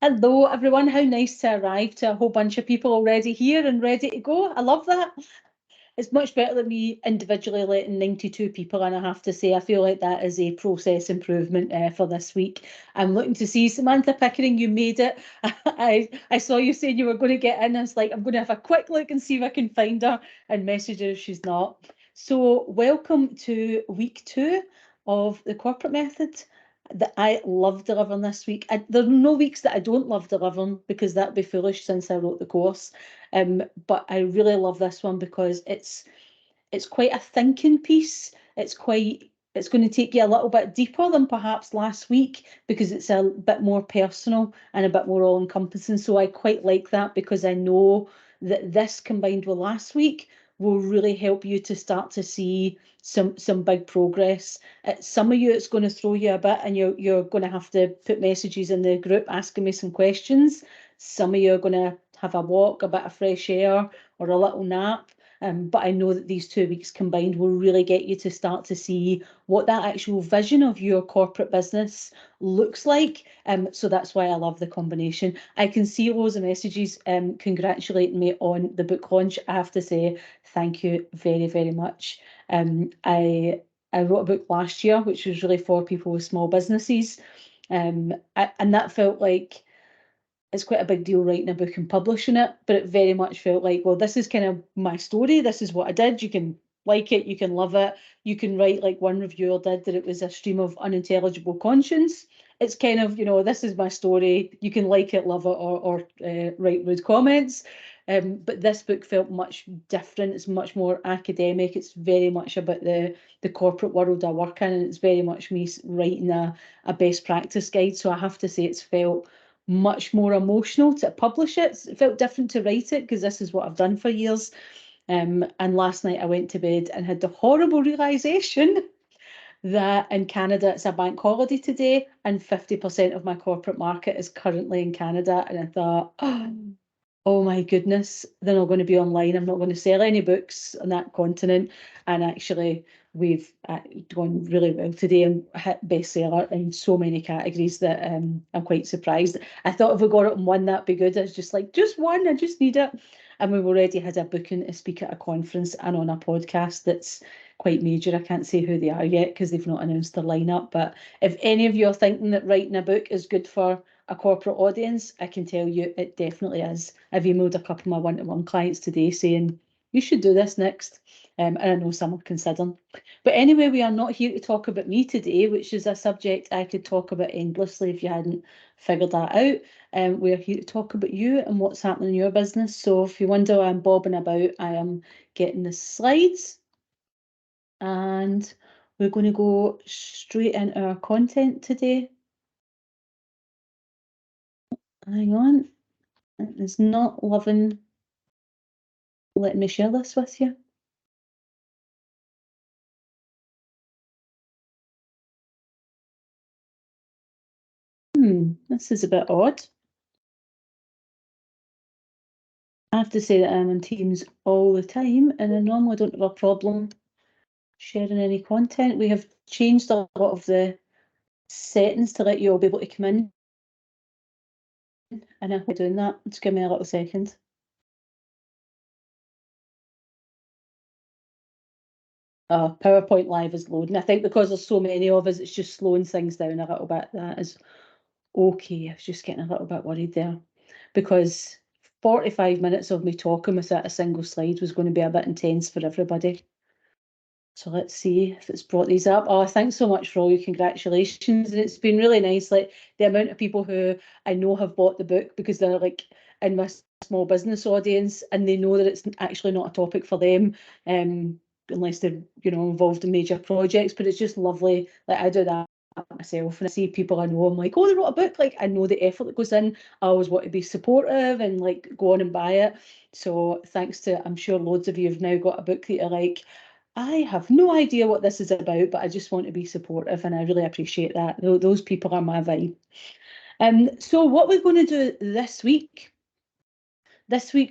Hello, everyone. How nice to arrive to a whole bunch of people already here and ready to go. I love that. It's much better than me individually letting 92 people in, I have to say. I feel like that is a process improvement for this week. I'm looking to see Samantha Pickering, you made it. I saw you saying you were going to get in. I was like, I'm going to have a quick look and see if I can find her and message her if she's not. So welcome to week 2 of the corporate method that I love delivering this week. There are no weeks that I don't love delivering because that'd be foolish since I wrote the course. But I really love this one because it's quite a thinking piece. It's going to take you a little bit deeper than perhaps last week because it's a bit more personal and a bit more all-encompassing. So I quite like that because I know that this combined with last week will really help you to start to see some big progress. Some of you, it's going to throw you a bit, and you're going to have to put messages in the group asking me some questions. Some of you are going to have a walk, a bit of fresh air, or a little nap. But I know that these 2 weeks combined will really get you to start to see what that actual vision of your corporate business looks like. So that's why I love the combination. I can see loads of messages congratulating me on the book launch. I have to say thank you very, very much. I wrote a book last year, which was really for people with small businesses. And that felt like it's quite a big deal writing a book and publishing it, but it very much felt like, well, this is kind of my story. This is what I did. You can like it, you can love it. You can write like one reviewer did, that it was a stream of unintelligible conscience. It's kind of, this is my story. You can like it, love it, or write rude comments. But this book felt much different. It's much more academic. It's very much about the corporate world I work in, and it's very much me writing a best practice guide. So I have to say it's felt much more emotional to publish it. It felt different to write it because this is what I've done for years. And last night I went to bed and had the horrible realization that in Canada it's a bank holiday today and 50% of my corporate market is currently in Canada. And I thought, oh my goodness, they're not going to be online. I'm not going to sell any books on that continent. And actually, we've gone really well today and hit bestseller in so many categories that I'm quite surprised. I thought if we got it in one, that'd be good. I was just like, just one, I just need it. And we've already had a booking to speak at a conference and on a podcast that's quite major. I can't say who they are yet because they've not announced their lineup. But if any of you are thinking that writing a book is good for a corporate audience, I can tell you it definitely is. I've emailed a couple of my one-to-one clients today saying, you should do this next. And I know some are considering. But anyway, we are not here to talk about me today, which is a subject I could talk about endlessly if you hadn't figured that out. We're here to talk about you and what's happening in your business. So if you wonder why I'm bobbing about, I am getting the slides. And we're going to go straight into our content today. Hang on. It's not loving letting me share this with you. This is a bit odd. I have to say that I'm on Teams all the time, and I normally don't have a problem sharing any content. We have changed a lot of the settings to let you all be able to come in, and I'm doing that. Just give me a little second. PowerPoint Live is loading. I think because there's so many of us, it's just slowing things down a little bit. That is okay. I was just getting a little bit worried there because 45 minutes of me talking without a single slide was going to be a bit intense for everybody. So let's see if it's brought these up. Oh, thanks so much for all your congratulations. And it's been really nice, like the amount of people who I know have bought the book because they're like in my small business audience and they know that it's actually not a topic for them, unless they're, involved in major projects. But it's just lovely. Like I do that myself and I see people I know, I'm like, oh, they wrote a book. Like I know the effort that goes in. I always want to be supportive and like go on and buy it. So thanks to, I'm sure loads of you have now got a book that you're like, I have no idea what this is about, but I just want to be supportive and I really appreciate that. Those people are my vibe. So what we're going to do this week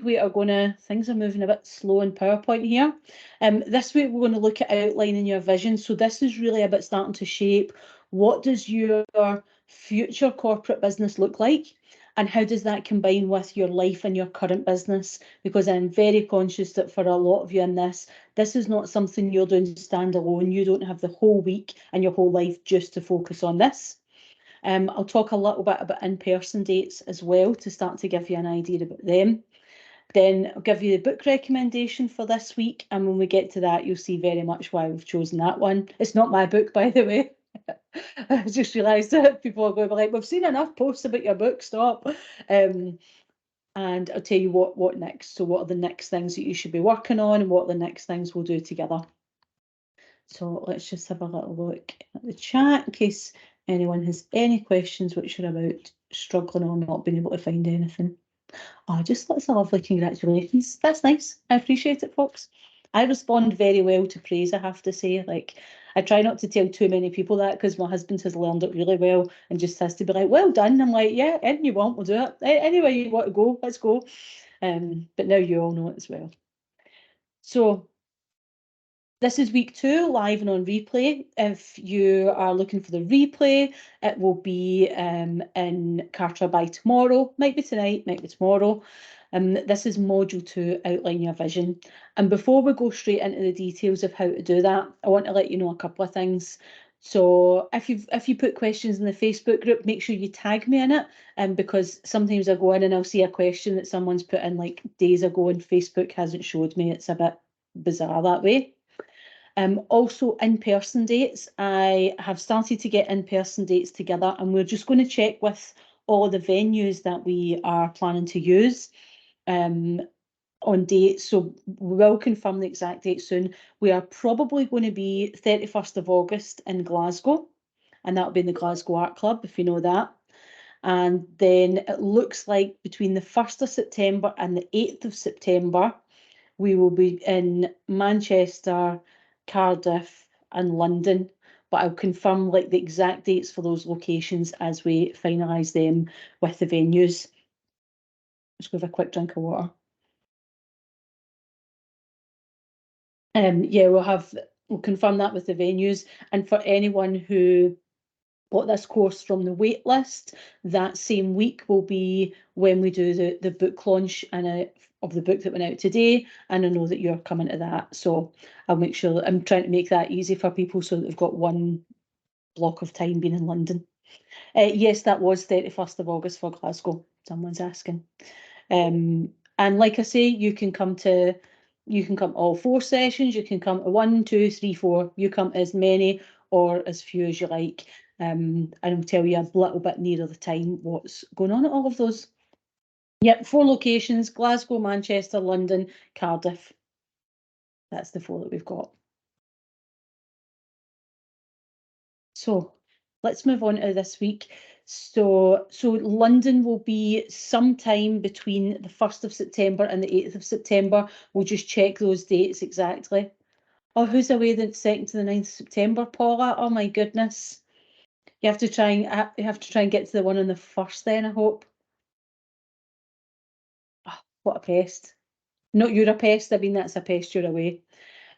we are going to, things are moving a bit slow in PowerPoint here. This week we're going to look at outlining your vision. So this is really about starting to shape what does your future corporate business look like? And how does that combine with your life and your current business? Because I'm very conscious that for a lot of you in this is not something you're doing standalone. You don't have the whole week and your whole life just to focus on this. I'll talk a little bit about in-person dates as well to start to give you an idea about them. Then I'll give you the book recommendation for this week, and when we get to that, you'll see very much why we've chosen that one. It's not my book, by the way. I just realised that people are going to be like, we've seen enough posts about your book, stop. And I'll tell you what next. So what are the next things that you should be working on and what are the next things we'll do together. So let's just have a little look at the chat in case anyone has any questions which are about struggling or not being able to find anything. Oh, just lots of lovely congratulations. That's nice. I appreciate it, folks. I respond very well to praise, I have to say. Like, I try not to tell too many people that because my husband has learned it really well and just has to be like, well done. I'm like, yeah, anything you want, we'll do it. Anywhere you want to go, let's go. But now you all know it as well. So this is week 2, live and on replay. If you are looking for the replay, it will be in Kartra by tomorrow. Might be tonight, might be tomorrow. This is module 2, outline your vision. And before we go straight into the details of how to do that, I want to let you know a couple of things. So if you put questions in the Facebook group, make sure you tag me in it, because sometimes I go in and I'll see a question that someone's put in like days ago and Facebook hasn't showed me. It's a bit bizarre that way. Also in-person dates. I have started to get in-person dates together and we're just going to check with all the venues that we are planning to use on dates. So we will confirm the exact date soon. We are probably going to be 31st of August in Glasgow, and that'll be in the Glasgow Art Club, if you know that. And then it looks like between the 1st of September and the 8th of September, we will be in Manchester, Cardiff and London, but I'll confirm like the exact dates for those locations as we finalise them with the venues. Just go have a quick drink of water. Yeah, we'll confirm that with the venues. And for anyone who bought this course from the wait list, that same week will be when we do the book launch and of the book that went out today. And I know that you're coming to that, so I'll make sure that I'm trying to make that easy for people so that they've got one block of time being in London. Yes, that was 31st of August for Glasgow. Someone's asking. And like I say, you can come all 4 sessions, you can come to 1, 2, 3, 4, you come as many or as few as you like. And I'll tell you a little bit nearer the time what's going on at all of those. Yep, 4 locations: Glasgow, Manchester, London, Cardiff. That's the 4 that we've got. So let's move on to this week. So London will be sometime between the 1st of September and the 8th of September. We'll just check those dates exactly. Oh, who's away the 2nd to the 9th of September, Paula? Oh my goodness. You have to try and get to the one on the 1st then, I hope. Oh, what a pest. Not you're a pest, I mean that's a pest, you're away.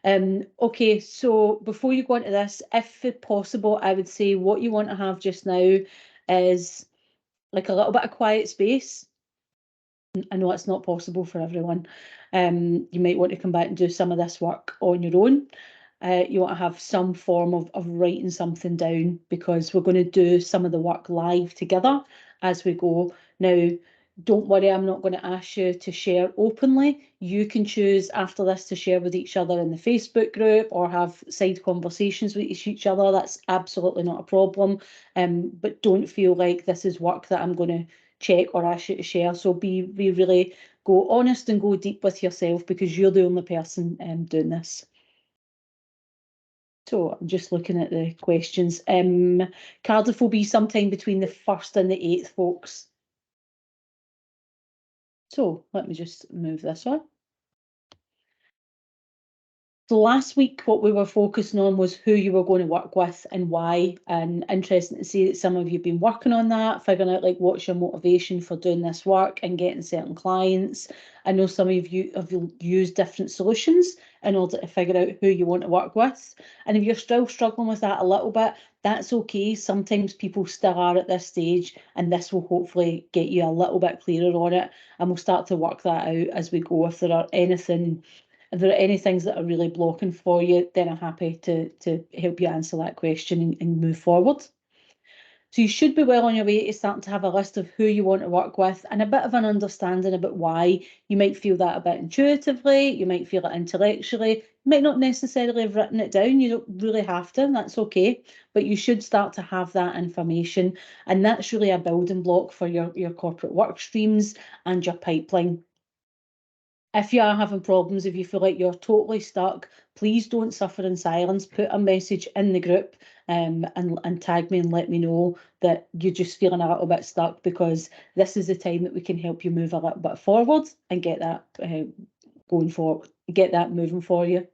Okay, so before you go into this, if possible, I would say what you want to have just now is like a little bit of quiet space. I know it's not possible for everyone. You might want to come back and do some of this work on your own. You want to have some form of writing something down because we're going to do some of the work live together as we go. Now, don't worry, I'm not going to ask you to share openly. You can choose after this to share with each other in the Facebook group or have side conversations with each other. That's absolutely not a problem. But don't feel like this is work that I'm going to check or ask you to share. So be really go honest and go deep with yourself because you're the only person doing this. So I'm just looking at the questions. Cardiff will be sometime between the 1st and the 8th, folks. So let me just move this on. So last week, what we were focusing on was who you were going to work with and why. And interesting to see that some of you have been working on that, figuring out like what's your motivation for doing this work and getting certain clients. I know some of you have used different solutions in order to figure out who you want to work with. And if you're still struggling with that a little bit, that's okay. Sometimes people still are at this stage, and this will hopefully get you a little bit clearer on it. And we'll start to work that out as we go. If there are any things that are really blocking for you, then I'm happy to help you answer that question and move forward. So you should be well on your way to starting to have a list of who you want to work with and a bit of an understanding about why. You might feel that a bit intuitively, you might feel it intellectually, you might not necessarily have written it down, you don't really have to, that's okay, but you should start to have that information, and that's really a building block for your corporate work streams and your pipeline. If you are having problems, if you feel like you're totally stuck, please don't suffer in silence. Put a message in the group and tag me and let me know that you're just feeling a little bit stuck, because this is the time that we can help you move a little bit forward and get that going forward, get that moving for you.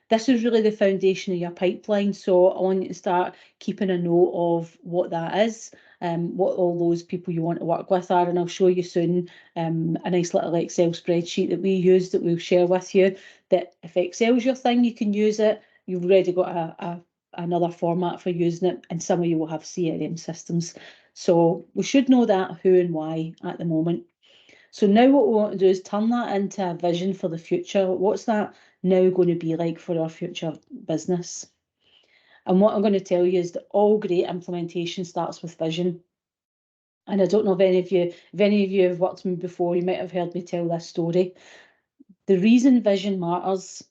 This is really the foundation of your pipeline, so I want you to start keeping a note of what that is, what all those people you want to work with are, and I'll show you soon a nice little Excel spreadsheet that we use that we'll share with you, that if Excel's your thing, you can use it. You've already got another format for using it, and some of you will have CRM systems. So we should know that who and why at the moment. So now what we want to do is turn that into a vision for the future. What's that now going to be like for our future business? And what I'm going to tell you is that all great implementation starts with vision. And I don't know if any of you have worked with me before, you might have heard me tell this story. The reason vision matters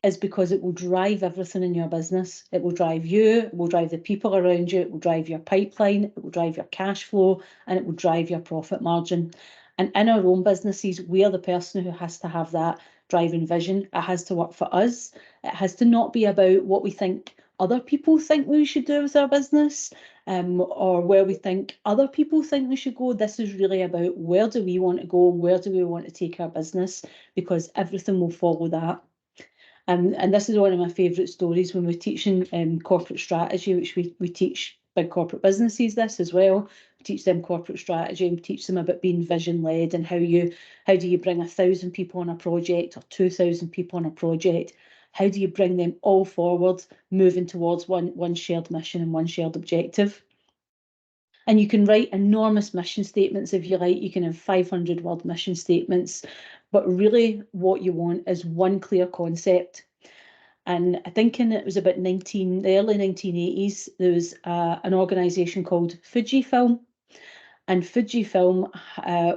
is because it will drive everything in your business. It will drive you, it will drive the people around you, it will drive your pipeline, it will drive your cash flow, and it will drive your profit margin. And in our own businesses, we are the person who has to have that driving vision. It has to work for us. It has to not be about what we think other people think we should do with our business, or where we think other people think we should go. This is really about where do we want to go, where do we want to take our business, because everything will follow that. And this is one of my favourite stories when we're teaching corporate strategy, which we teach big corporate businesses this as well. We teach them corporate strategy and teach them about being vision led, and how do you bring 1,000 people on a project or 2,000 people on a project? How do you bring them all forward, moving towards one shared mission and one shared objective? And you can write enormous mission statements if you like. You can have 500-word mission statements, but really what you want is one clear concept. And I think it was about the early 1980s, there was an organisation called Fujifilm. And Fujifilm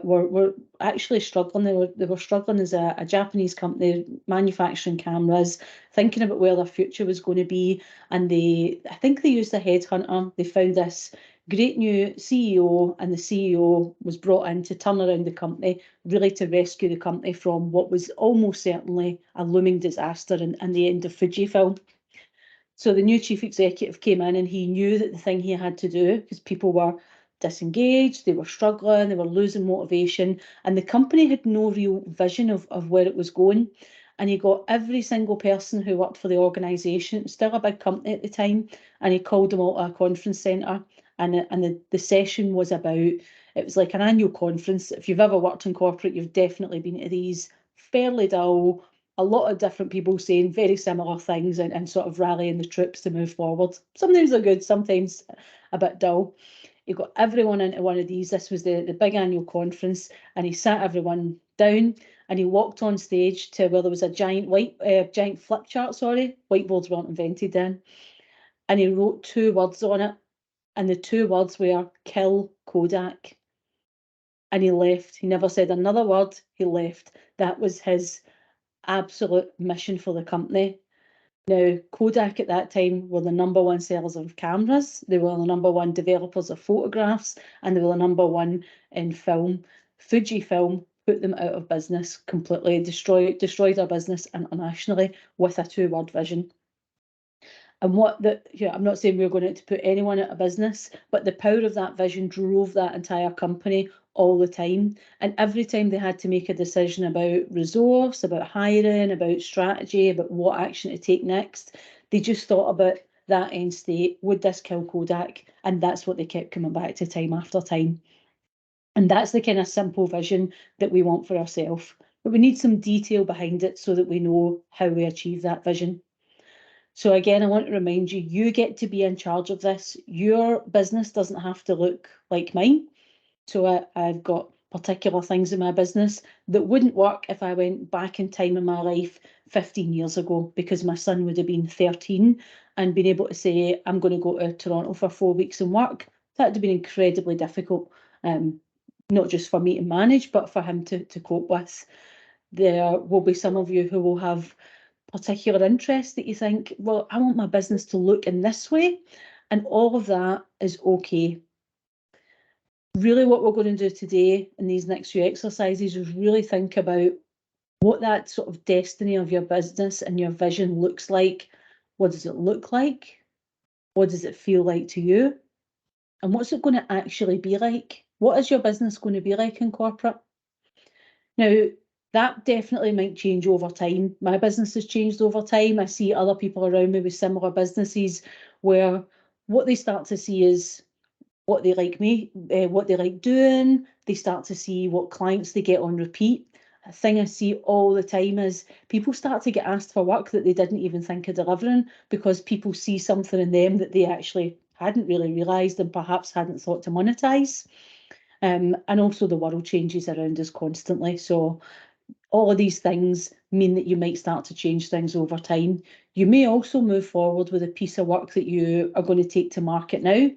were actually struggling. They were struggling as a Japanese company manufacturing cameras, thinking about where their future was going to be. And I think they used a headhunter. They found this great new CEO, and the CEO was brought in to turn around the company, really to rescue the company from what was almost certainly a looming disaster and the end of Fujifilm. So the new chief executive came in, and he knew that the thing he had to do, because people were disengaged, they were struggling, they were losing motivation, and the company had no real vision of where it was going. And he got every single person who worked for the organisation, still a big company at the time, and he called them all to a conference centre. And the session was about, it was like an annual conference. If you've ever worked in corporate, you've definitely been to these. Fairly dull, a lot of different people saying very similar things and sort of rallying the troops to move forward. Sometimes they're good, sometimes a bit dull. He got everyone into one of these. This was the big annual conference, and he sat everyone down, and he walked on stage to where there was a giant flip chart, whiteboards weren't invented then. And he wrote 2 words on it, and the 2 words were "kill Kodak." And he left. He never said another word. He left. That was his absolute mission for the company. Now, Kodak at that time were the #1 sellers of cameras. They were the #1 developers of photographs, and they were the #1 in film. Fujifilm put them out of business completely, destroyed their business internationally with a 2-word vision. And I'm not saying we're going to put anyone out of business, but the power of that vision drove that entire company all the time. And every time they had to make a decision about resource, about hiring, about strategy, about what action to take next, they just thought about that end state. Would this kill Kodak? And that's what they kept coming back to time after time. And that's the kind of simple vision that we want for ourselves. But we need some detail behind it so that we know how we achieve that vision. So again, I want to remind you, you get to be in charge of this. Your business doesn't have to look like mine. So I've got particular things in my business that wouldn't work if I went back in time in my life 15 years ago, because my son would have been 13 and been able to say, I'm going to go to Toronto for 4 weeks and work. That would have been incredibly difficult, not just for me to manage, but for him to cope with. There will be some of you who will have particular interests that you think, well, I want my business to look in this way, and all of that is okay. Really what we're going to do today in these next few exercises is really think about what that sort of destiny of your business and your vision looks like. What does it look like? What does it feel like to you? And what's it going to actually be like? What is your business going to be like in corporate? Now, that definitely might change over time. My business has changed over time. I see other people around me with similar businesses where what they start to see is what they like what they like doing. They start to see what clients they get on repeat. A thing I see all the time is people start to get asked for work that they didn't even think of delivering because people see something in them that they actually hadn't really realised and perhaps hadn't thought to monetize. And also the world changes around us constantly. So all of these things mean that you might start to change things over time. You may also move forward with a piece of work that you are going to take to market now.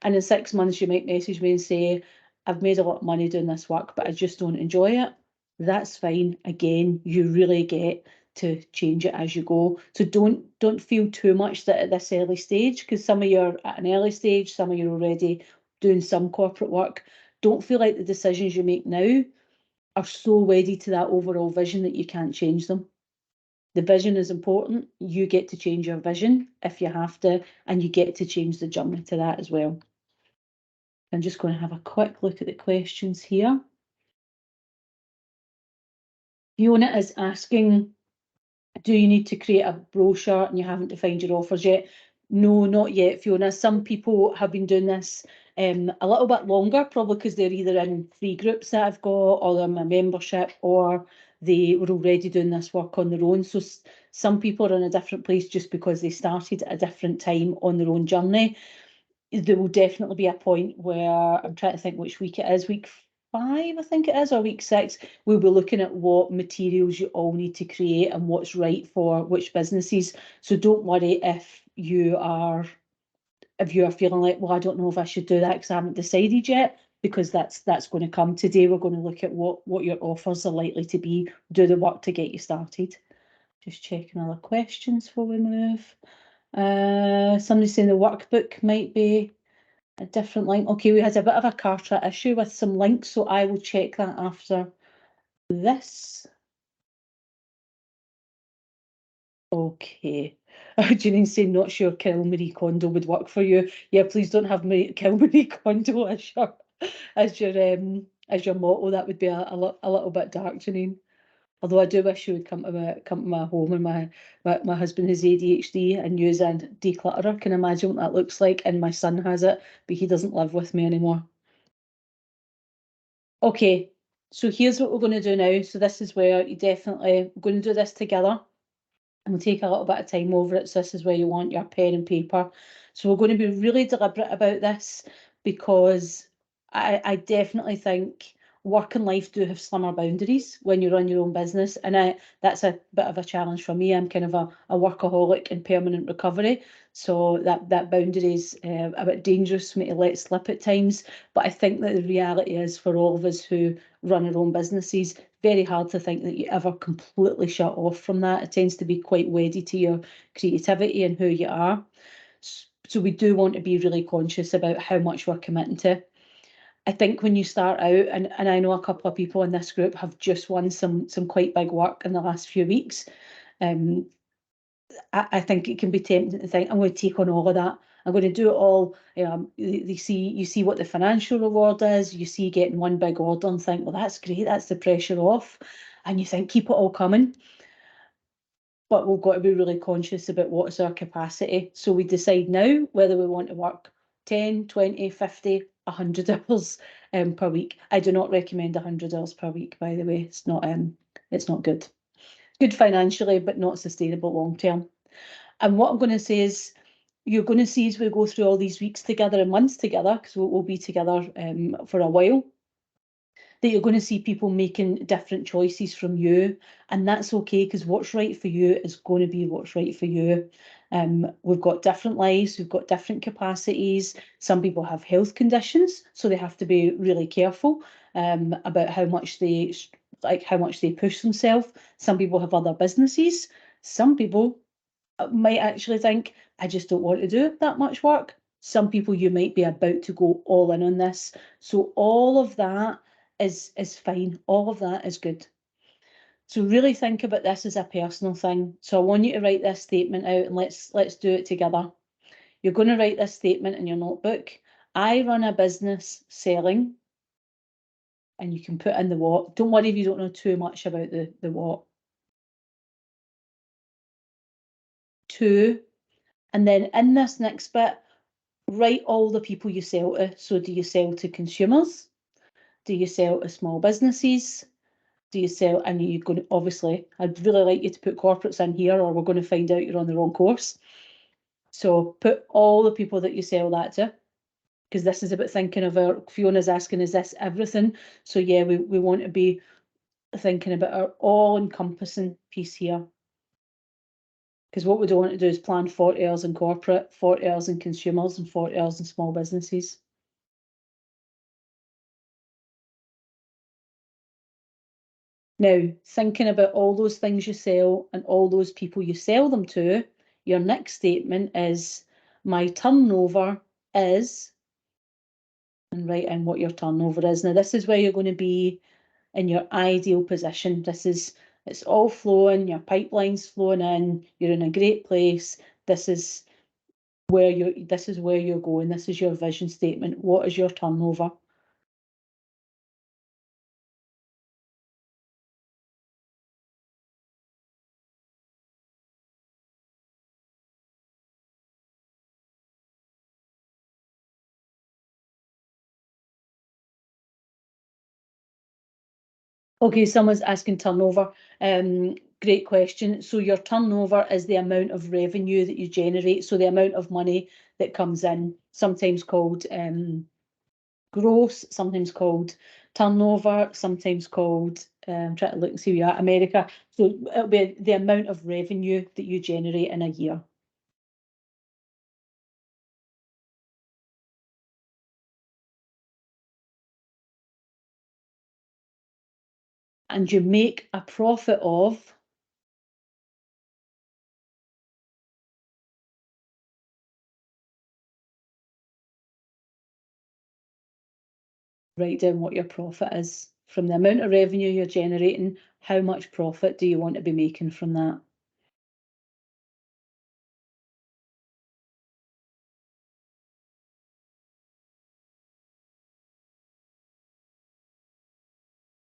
And in 6 months, you might message me and say, I've made a lot of money doing this work, but I just don't enjoy it. That's fine. Again, you really get to change it as you go. So don't feel too much that at this early stage, because some of you are at an early stage, some of you are already doing some corporate work. Don't feel like the decisions you make now are so wedded to that overall vision that you can't change them. The vision is important. You get to change your vision if you have to, and you get to change the journey to that as well. I'm just going to have a quick look at the questions here. Fiona is asking, do you need to create a brochure and you haven't defined your offers yet? No, not yet, Fiona. Some people have been doing this a little bit longer, probably because they're either in free groups that I've got, or they're my membership, or they were already doing this work on their own. So some people are in a different place just because they started at a different time on their own journey. There will definitely be a point where, I'm trying to think which week it is, week 5, I think it is, or week 6, we'll be looking at what materials you all need to create and what's right for which businesses. So don't worry if you are feeling like, well, I don't know if I should do that because I haven't decided yet, because that's going to come. Today we're going to look at what your offers are likely to be, do the work to get you started. Just checking other questions before we move. Somebody's saying the workbook might be a different link. Okay, we had a bit of a Kartra issue with some links, so I will check that after this. Okay. Janine saying, not sure Kill Marie Kondo would work for you. Yeah, please don't have Kill Marie Kondo as your motto. That would be a little bit dark, Janine. Although I do wish you would come to my home, and my husband has ADHD and use a declutterer. Can imagine what that looks like, and my son has it, but he doesn't live with me anymore. Okay, so here's what we're going to do now. So this is where you definitely going to do this together, and we'll take a little bit of time over it. So this is where you want your pen and paper. So we're going to be really deliberate about this, because I definitely think work and life do have slimmer boundaries when you run your own business, and that's a bit of a challenge for me. I'm kind of a workaholic in permanent recovery, so that boundary is a bit dangerous for me to let slip at times. But I think that the reality is, for all of us who run our own businesses, very hard to think that you ever completely shut off from that. It tends to be quite wedded to your creativity and who you are. So we do want to be really conscious about how much we're committing to. I think when you start out, and I know a couple of people in this group have just won some quite big work in the last few weeks. I think it can be tempting to think, I'm going to take on all of that. I'm going to do it all. You see what the financial reward is. You see getting one big order and think, well, that's great. That's the pressure off. And you think, keep it all coming. But we've got to be really conscious about what's our capacity. So we decide now whether we want to work 10, 20, 50, 100 hours per week. I do not recommend 100 hours per week, by the way. It's not good. Good financially, but not sustainable long term. And what I'm going to say is, you're going to see as we go through all these weeks together and months together, because we'll be together for a while, that you're going to see people making different choices from you. And that's okay, because what's right for you is going to be what's right for you. We've got different lives, we've got different capacities. Some people have health conditions, so they have to be really careful about how much they push themselves. Some people have other businesses. Some people might actually think, I just don't want to do that much work. Some people, you might be about to go all in on this. So all of that is fine. All of that is good. So really think about this as a personal thing. So I want you to write this statement out, and let's do it together. You're going to write this statement in your notebook. I run a business selling, and you can put in the what. Don't worry if you don't know too much about the what. Two. And then in this next bit, write all the people you sell to. So do you sell to consumers? Do you sell to small businesses? Do you sell, and you're going to, obviously, I'd really like you to put corporates in here, or we're going to find out you're on the wrong course. So put all the people that you sell that to, because this is about thinking of our, Fiona's asking, is this everything? So yeah, we want to be thinking about our all-encompassing piece here. Because what we don't want to do is plan 40 hours in corporate, 40 hours in consumers, and 40 hours in small businesses. Now, thinking about all those things you sell and all those people you sell them to, your next statement is, my turnover is, and write in what your turnover is. Now, this is where you're going to be in your ideal position. It's all flowing, your pipeline's flowing in, you're in a great place. This is where you're going. This is your vision statement. What is your turnover? Okay, someone's asking turnover. Great question. So your turnover is the amount of revenue that you generate. So the amount of money that comes in, sometimes called gross, sometimes called turnover, sometimes called, trying to look and see where you're at, America. So it'll be the amount of revenue that you generate in a year. And you make a profit of, write down what your profit is. From the amount of revenue you're generating, how much profit do you want to be making from that?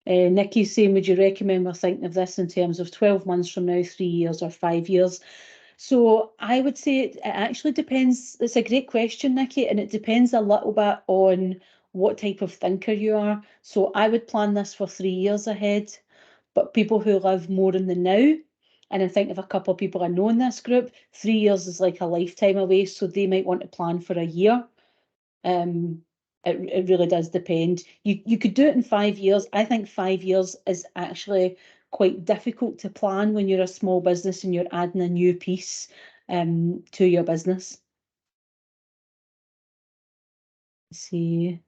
Nikki's saying, would you recommend we're thinking of this in terms of 12 months from now, 3 years, or 5 years? So I would say it actually depends. It's a great question, Nikki, and it depends a little bit on what type of thinker you are. So I would plan this for 3 years ahead, but people who live more in the now, and I think of a couple of people I know in this group, 3 years is like a lifetime away, so they might want to plan for a year. It really does depend. You could do it in 5 years. I think 5 years is actually quite difficult to plan when you're a small business and you're adding a new piece to your business. Let's see.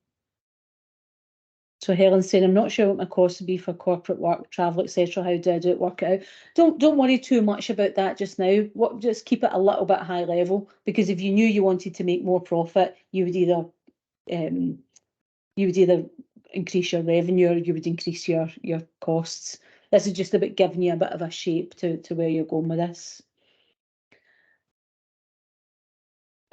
So Helen's saying, I'm not sure what my cost would be for corporate work, travel, etc. How do I do it? Work it out. Don't worry too much about that just now. Just keep it a little bit high level, because if you knew you wanted to make more profit, you would either increase your revenue or you would increase your costs. This is just about giving you a bit of a shape to where you're going with this.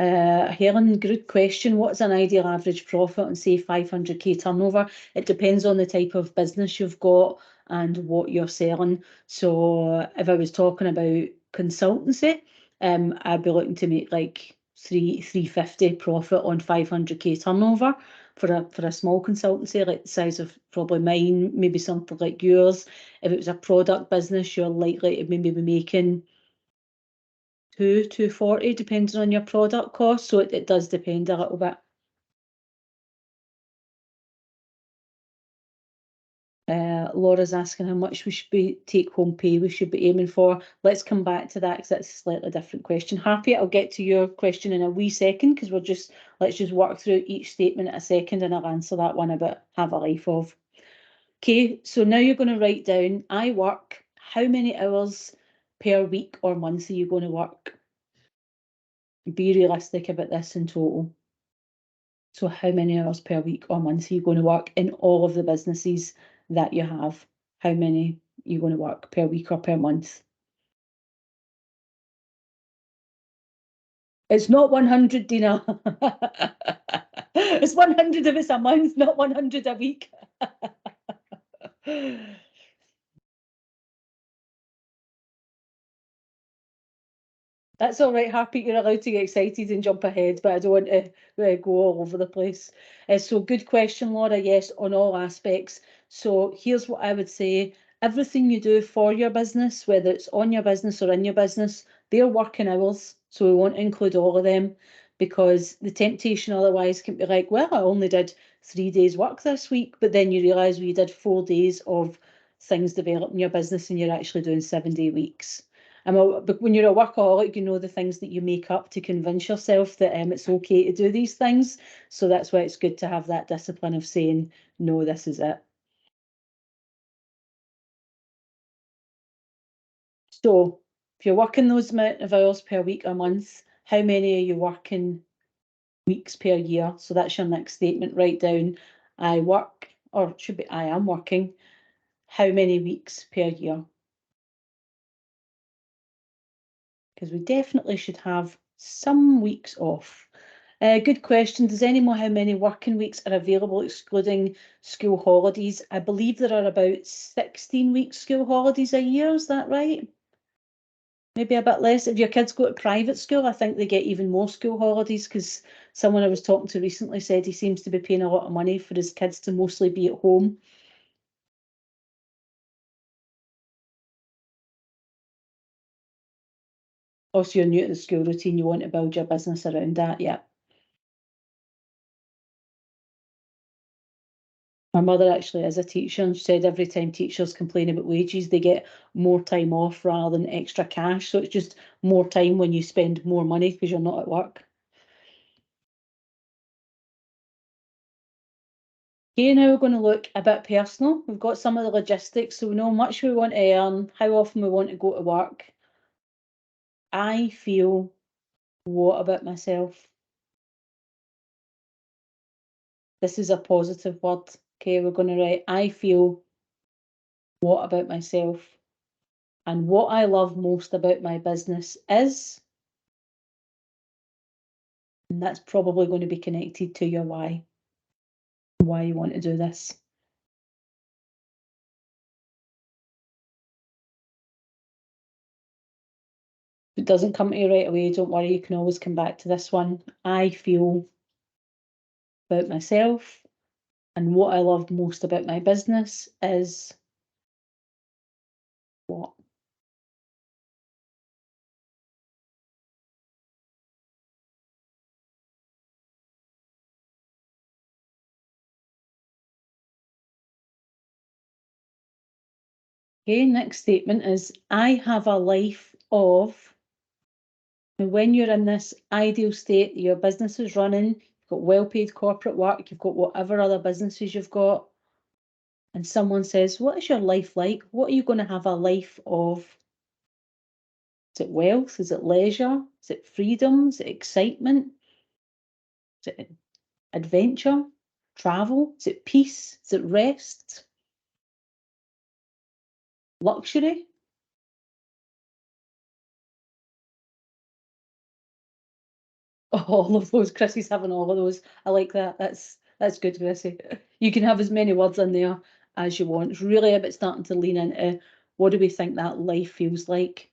Helen, good question. What's an ideal average profit on, say, 500k turnover? It depends on the type of business you've got and what you're selling. So if I was talking about consultancy, I'd be looking to make like 350 profit on 500k turnover for a small consultancy, like the size of probably mine, maybe something like yours. If it was a product business, you're likely to maybe be making 240, depending on your product cost. So it does depend a little bit. Laura's asking how much we should be take-home pay we should be aiming for. Let's come back to that because that's a slightly different question. Happy, I'll get to your question in a wee second because let's just work through each statement in a second and I'll answer that one about have a life of. Okay, so now you're going to write down, I work, how many hours per week or month are you going to work? Be realistic about this in total. So how many hours per week or month are you going to work in all of the businesses that you have? How many are you going to work per week or per month? It's not 100, Dina. It's 100 if it's a month, not 100 a week. That's all right, Happy. You're allowed to get excited and jump ahead, but I don't want to go all over the place. So good question, Laura. Yes, on all aspects. So here's what I would say. Everything you do for your business, whether it's on your business or in your business, they're working hours. So we want to include all of them because the temptation otherwise can be like, well, I only did 3 days work this week, but then you realise you did 4 days of things developing your business and you're actually doing 7-day weeks. But when you're a workaholic, you know the things that you make up to convince yourself that it's okay to do these things. So that's why it's good to have that discipline of saying, no, this is it. So if you're working those amount of hours per week or month, how many are you working weeks per year? So that's your next statement. Write down, I work, or it should be, I am working, how many weeks per year? Because we definitely should have some weeks off. Good question. Does anyone know how many working weeks are available excluding school holidays? I believe there are about 16 weeks school holidays a year. Is that right? Maybe a bit less. If your kids go to private school, I think they get even more school holidays because someone I was talking to recently said he seems to be paying a lot of money for his kids to mostly be at home. Also, you're new to the school routine, you want to build your business around that, yeah. My mother actually is a teacher and she said every time teachers complain about wages, they get more time off rather than extra cash. So it's just more time when you spend more money because you're not at work. Okay, now we're going to look a bit personal. We've got some of the logistics, so we know how much we want to earn, how often we want to go to work. I feel what about myself? This is a positive word. Okay, we're going to write, I feel what about myself? And what I love most about my business is, and that's probably going to be connected to your why you want to do this. If it doesn't come to you right away, don't worry, you can always come back to this one. I feel about myself, and what I love most about my business is what? Okay, next statement is I have a life of. Now, when you're in this ideal state, your business is running, you've got well-paid corporate work, you've got whatever other businesses you've got, and someone says, what is your life like? What are you going to have a life of? Is it wealth? Is it leisure? Is it freedom? Is it excitement? Is it adventure? Travel? Is it peace? Is it rest? Luxury? All of those. Chrissy's having all of those. I like that. That's good, Chrissy. You can have as many words in there as you want. It's really about starting to lean into what do we think that life feels like?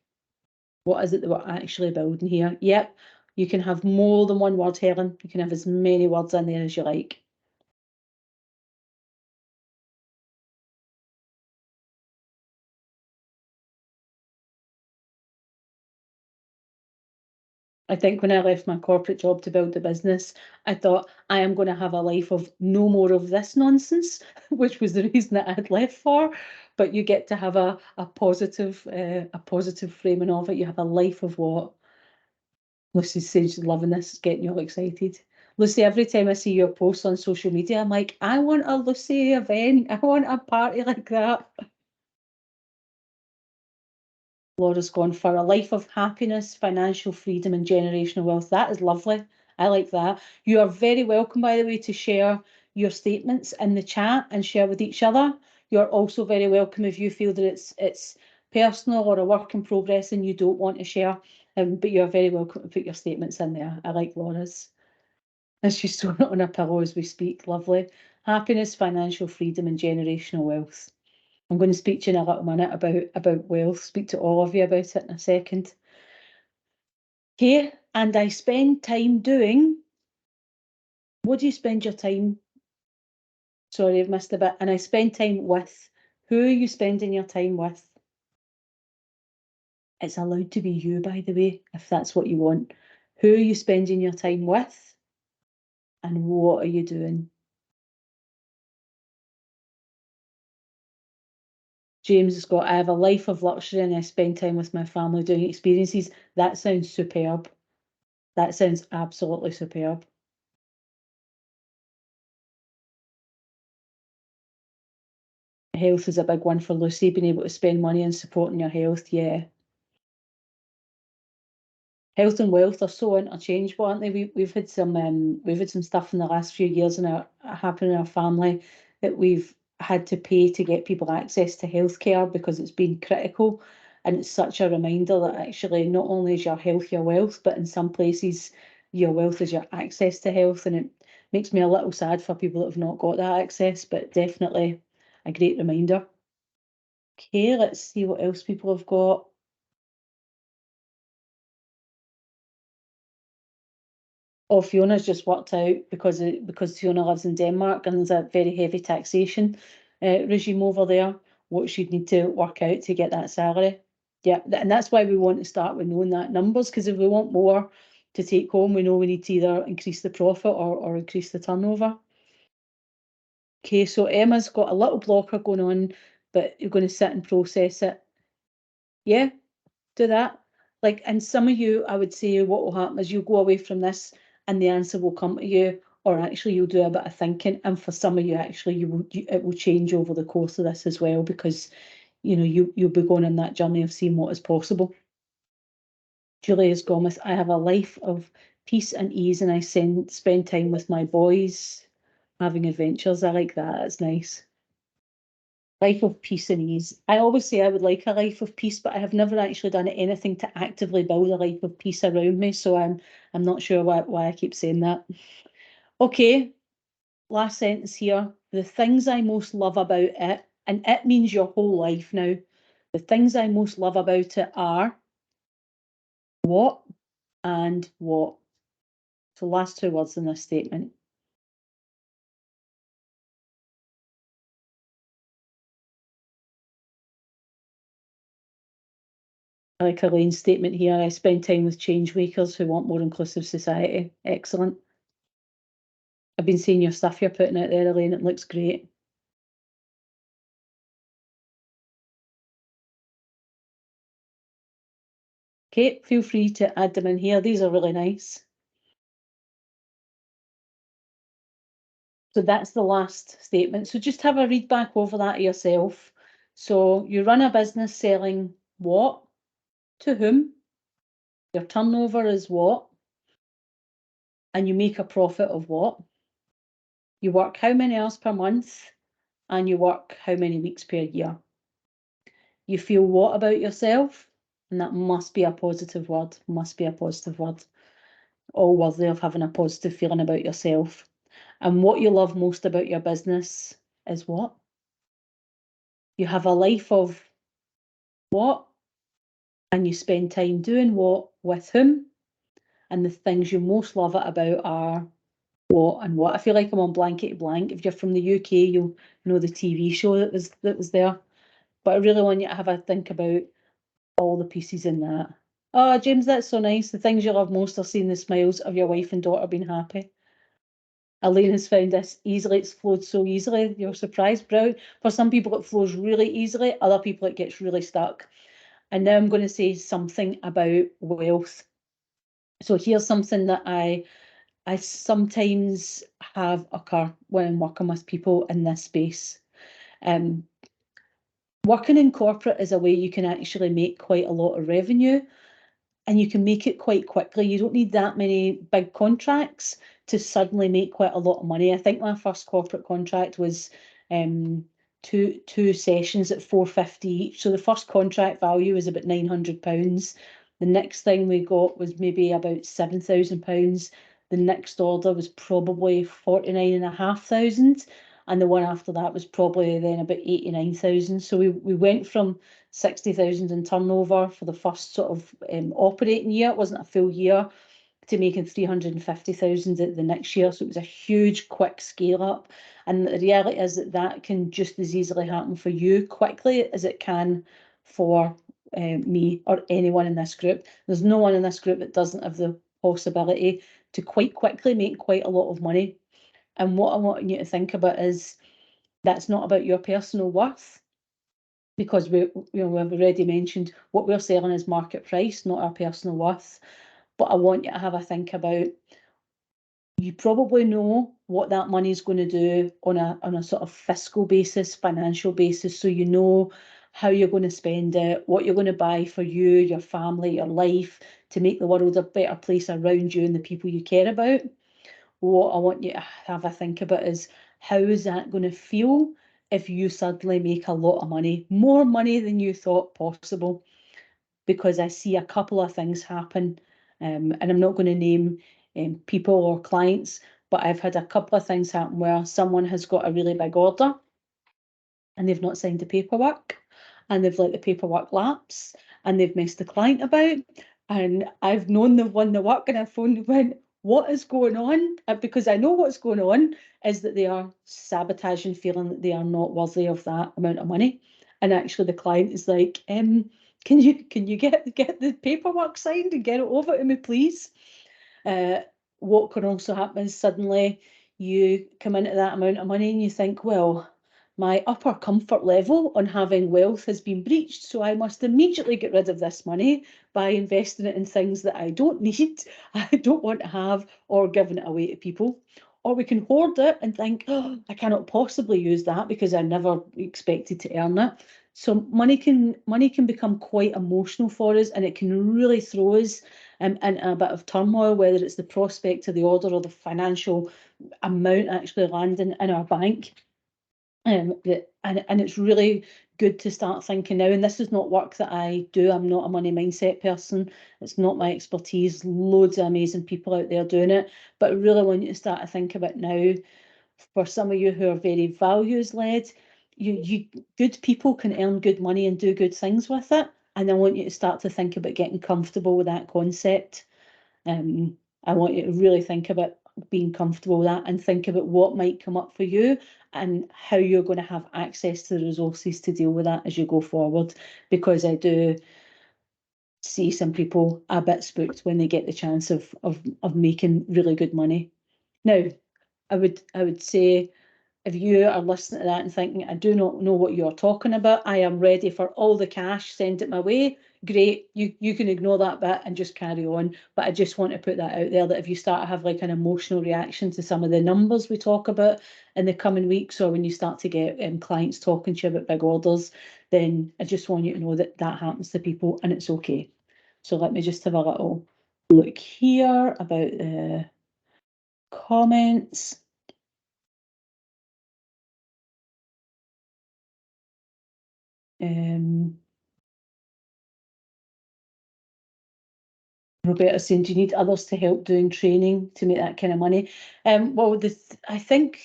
What is it that we're actually building here? Yep, you can have more than one word, Helen. You can have as many words in there as you like. I think when I left my corporate job to build the business, I thought I am going to have a life of no more of this nonsense, which was the reason that I had left for. But you get to have a positive framing of it. You have a life of what? Lucy says she's loving this, it's getting you all excited. Lucy, every time I see your posts on social media, I'm like, I want a Lucy event. I want a party like that. Laura's gone for a life of happiness, financial freedom, and generational wealth. That is lovely. I like that. You are very welcome, by the way, to share your statements in the chat and share with each other. You're also very welcome if you feel that it's personal or a work in progress and you don't want to share. But you're very welcome to put your statements in there. I like Laura's. And she's throwing it on her pillow as we speak. Lovely. Happiness, financial freedom, and generational wealth. I'm going to speak to you in a little minute about wealth, speak to all of you about it in a second. Okay, and I spend time doing, what do you spend your time? Sorry, I've missed a bit. And I spend time with. Who are you spending your time with? It's allowed to be you, by the way, if that's what you want. Who are you spending your time with? And what are you doing? James has got, I have a life of luxury and I spend time with my family doing experiences. That sounds superb. That sounds absolutely superb. Health is a big one for Lucy, being able to spend money on supporting your health. Yeah. Health and wealth are so interchangeable, aren't they? We've had some stuff in the last few years in our happen in our family that we've had to pay to get people access to healthcare because it's been critical. And it's such a reminder that actually not only is your health your wealth, but in some places your wealth is your access to health. And it makes me a little sad for people that have not got that access, but definitely a great reminder. Okay, let's see what else people have got. Oh, Fiona's just worked out because Fiona lives in Denmark and there's a very heavy taxation regime over there, what she'd need to work out to get that salary. Yeah, and that's why we want to start with knowing that numbers, because if we want more to take home, we know we need to either increase the profit or increase the turnover. Okay, so Emma's got a little blocker going on, but you're going to sit and process it. Yeah, do that. Like, and some of you, I would say what will happen is you'll go away from this and the answer will come to you, or actually you'll do a bit of thinking. And for some of you, actually, it will change over the course of this as well, because you'll be going on that journey of seeing what is possible. Julia's Gomez, I have a life of peace and ease, and I spend time with my boys, having adventures. I like that. It's nice. Life of peace and ease. I always say I would like a life of peace, but I have never actually done anything to actively build a life of peace around me. So I'm not sure why I keep saying that. Okay, last sentence here. The things I most love about it, and it means your whole life now. The things I most love about it are what and what. So last two words in this statement. I like Elaine's statement here. I spend time with change makers who want more inclusive society. Excellent. I've been seeing your stuff you're putting out there, Elaine. It looks great. Okay, feel free to add them in here. These are really nice. So that's the last statement. So just have a read back over that yourself. So you run a business selling what? To whom? Your turnover is what? And you make a profit of what? You work how many hours per month? And you work how many weeks per year? You feel what about yourself? And that must be a positive word, must be a positive word. all worthy of having a positive feeling about yourself. And what you love most about your business is what? You have a life of what? And you spend time doing what with whom? And the things you most love it about are what and what. I feel like I'm on Blankety Blank. If you're from the UK, you'll know the TV show that was there. But I really want you to have a think about all the pieces in that. Oh, James, that's so nice. The things you love most are seeing the smiles of your wife and daughter being happy. Elaine has found this easily. It's flowed so easily. You're surprised, Brilliant. For some people, it flows really easily. Other people, it gets really stuck. And now I'm going to say something about wealth. So here's something that I sometimes have occur when I'm working with people in this space. Working in corporate is a way you can actually make quite a lot of revenue, and you can make it quite quickly. You don't need that many big contracts to suddenly make quite a lot of money. I think my first corporate contract was two sessions at 450 each. So the first contract value was about £900. The next thing we got was maybe about £7,000. The next order was probably 49,500. And the one after that was probably then about 89,000. So we went from 60,000 in turnover for the first sort of operating year. It wasn't a full year, to making 350,000 the next year. So it was a huge, quick scale up. And the reality is that that can just as easily happen for you quickly as it can for me or anyone in this group. There's no one in this group that doesn't have the possibility to quite quickly make quite a lot of money. And what I want you to think about is that's not about your personal worth, because we've already mentioned what we're selling is market price, not our personal worth. But I want you to have a think about, you probably know what that money is going to do on a sort of fiscal basis, financial basis, so you know how you're going to spend it, what you're going to buy for you, your family, your life, to make the world a better place around you and the people you care about. What I want you to have a think about is, how is that going to feel if you suddenly make a lot of money, more money than you thought possible? Because I see a couple of things happen, and I'm not going to name people or clients, but I've had a couple of things happen where someone has got a really big order and they've not signed the paperwork, and they've let the paperwork lapse, and they've messed the client about. And I've known they've won the work, and I phoned and went, what is going on? Because I know what's going on is that they are sabotaging, feeling that they are not worthy of that amount of money. And actually the client is like, can you get the paperwork signed and get it over to me, please? What can also happen is suddenly you come into that amount of money and you think, well, my upper comfort level on having wealth has been breached, so I must immediately get rid of this money by investing it in things that I don't need, I don't want to have, or giving it away to people. Or we can hoard it and think, oh, I cannot possibly use that because I never expected to earn it. So money can become quite emotional for us, and it can really throw us in a bit of turmoil, whether it's the prospect of the order or the financial amount actually landing in our bank. And it's really good to start thinking now, and this is not work that I do. I'm not a money mindset person. It's not my expertise. Loads of amazing people out there doing it, but I really want you to start to think about now. For some of you who are very values led, you good people can earn good money and do good things with it. And I want you to start to think about getting comfortable with that concept. I want you to really think about being comfortable with that and think about what might come up for you and how you're going to have access to the resources to deal with that as you go forward. Because I do see some people a bit spooked when they get the chance of making really good money. Now, I would say, if you are listening to that and thinking, I do not know what you're talking about, I am ready for all the cash, send it my way, great, you can ignore that bit and just carry on. But I just want to put that out there, that if you start to have like an emotional reaction to some of the numbers we talk about in the coming weeks, or when you start to get clients talking to you about big orders, then I just want you to know that that happens to people and it's okay. So let me just have a little look here about the comments. Roberta saying, do you need others to help doing training to make that kind of money? Well, I think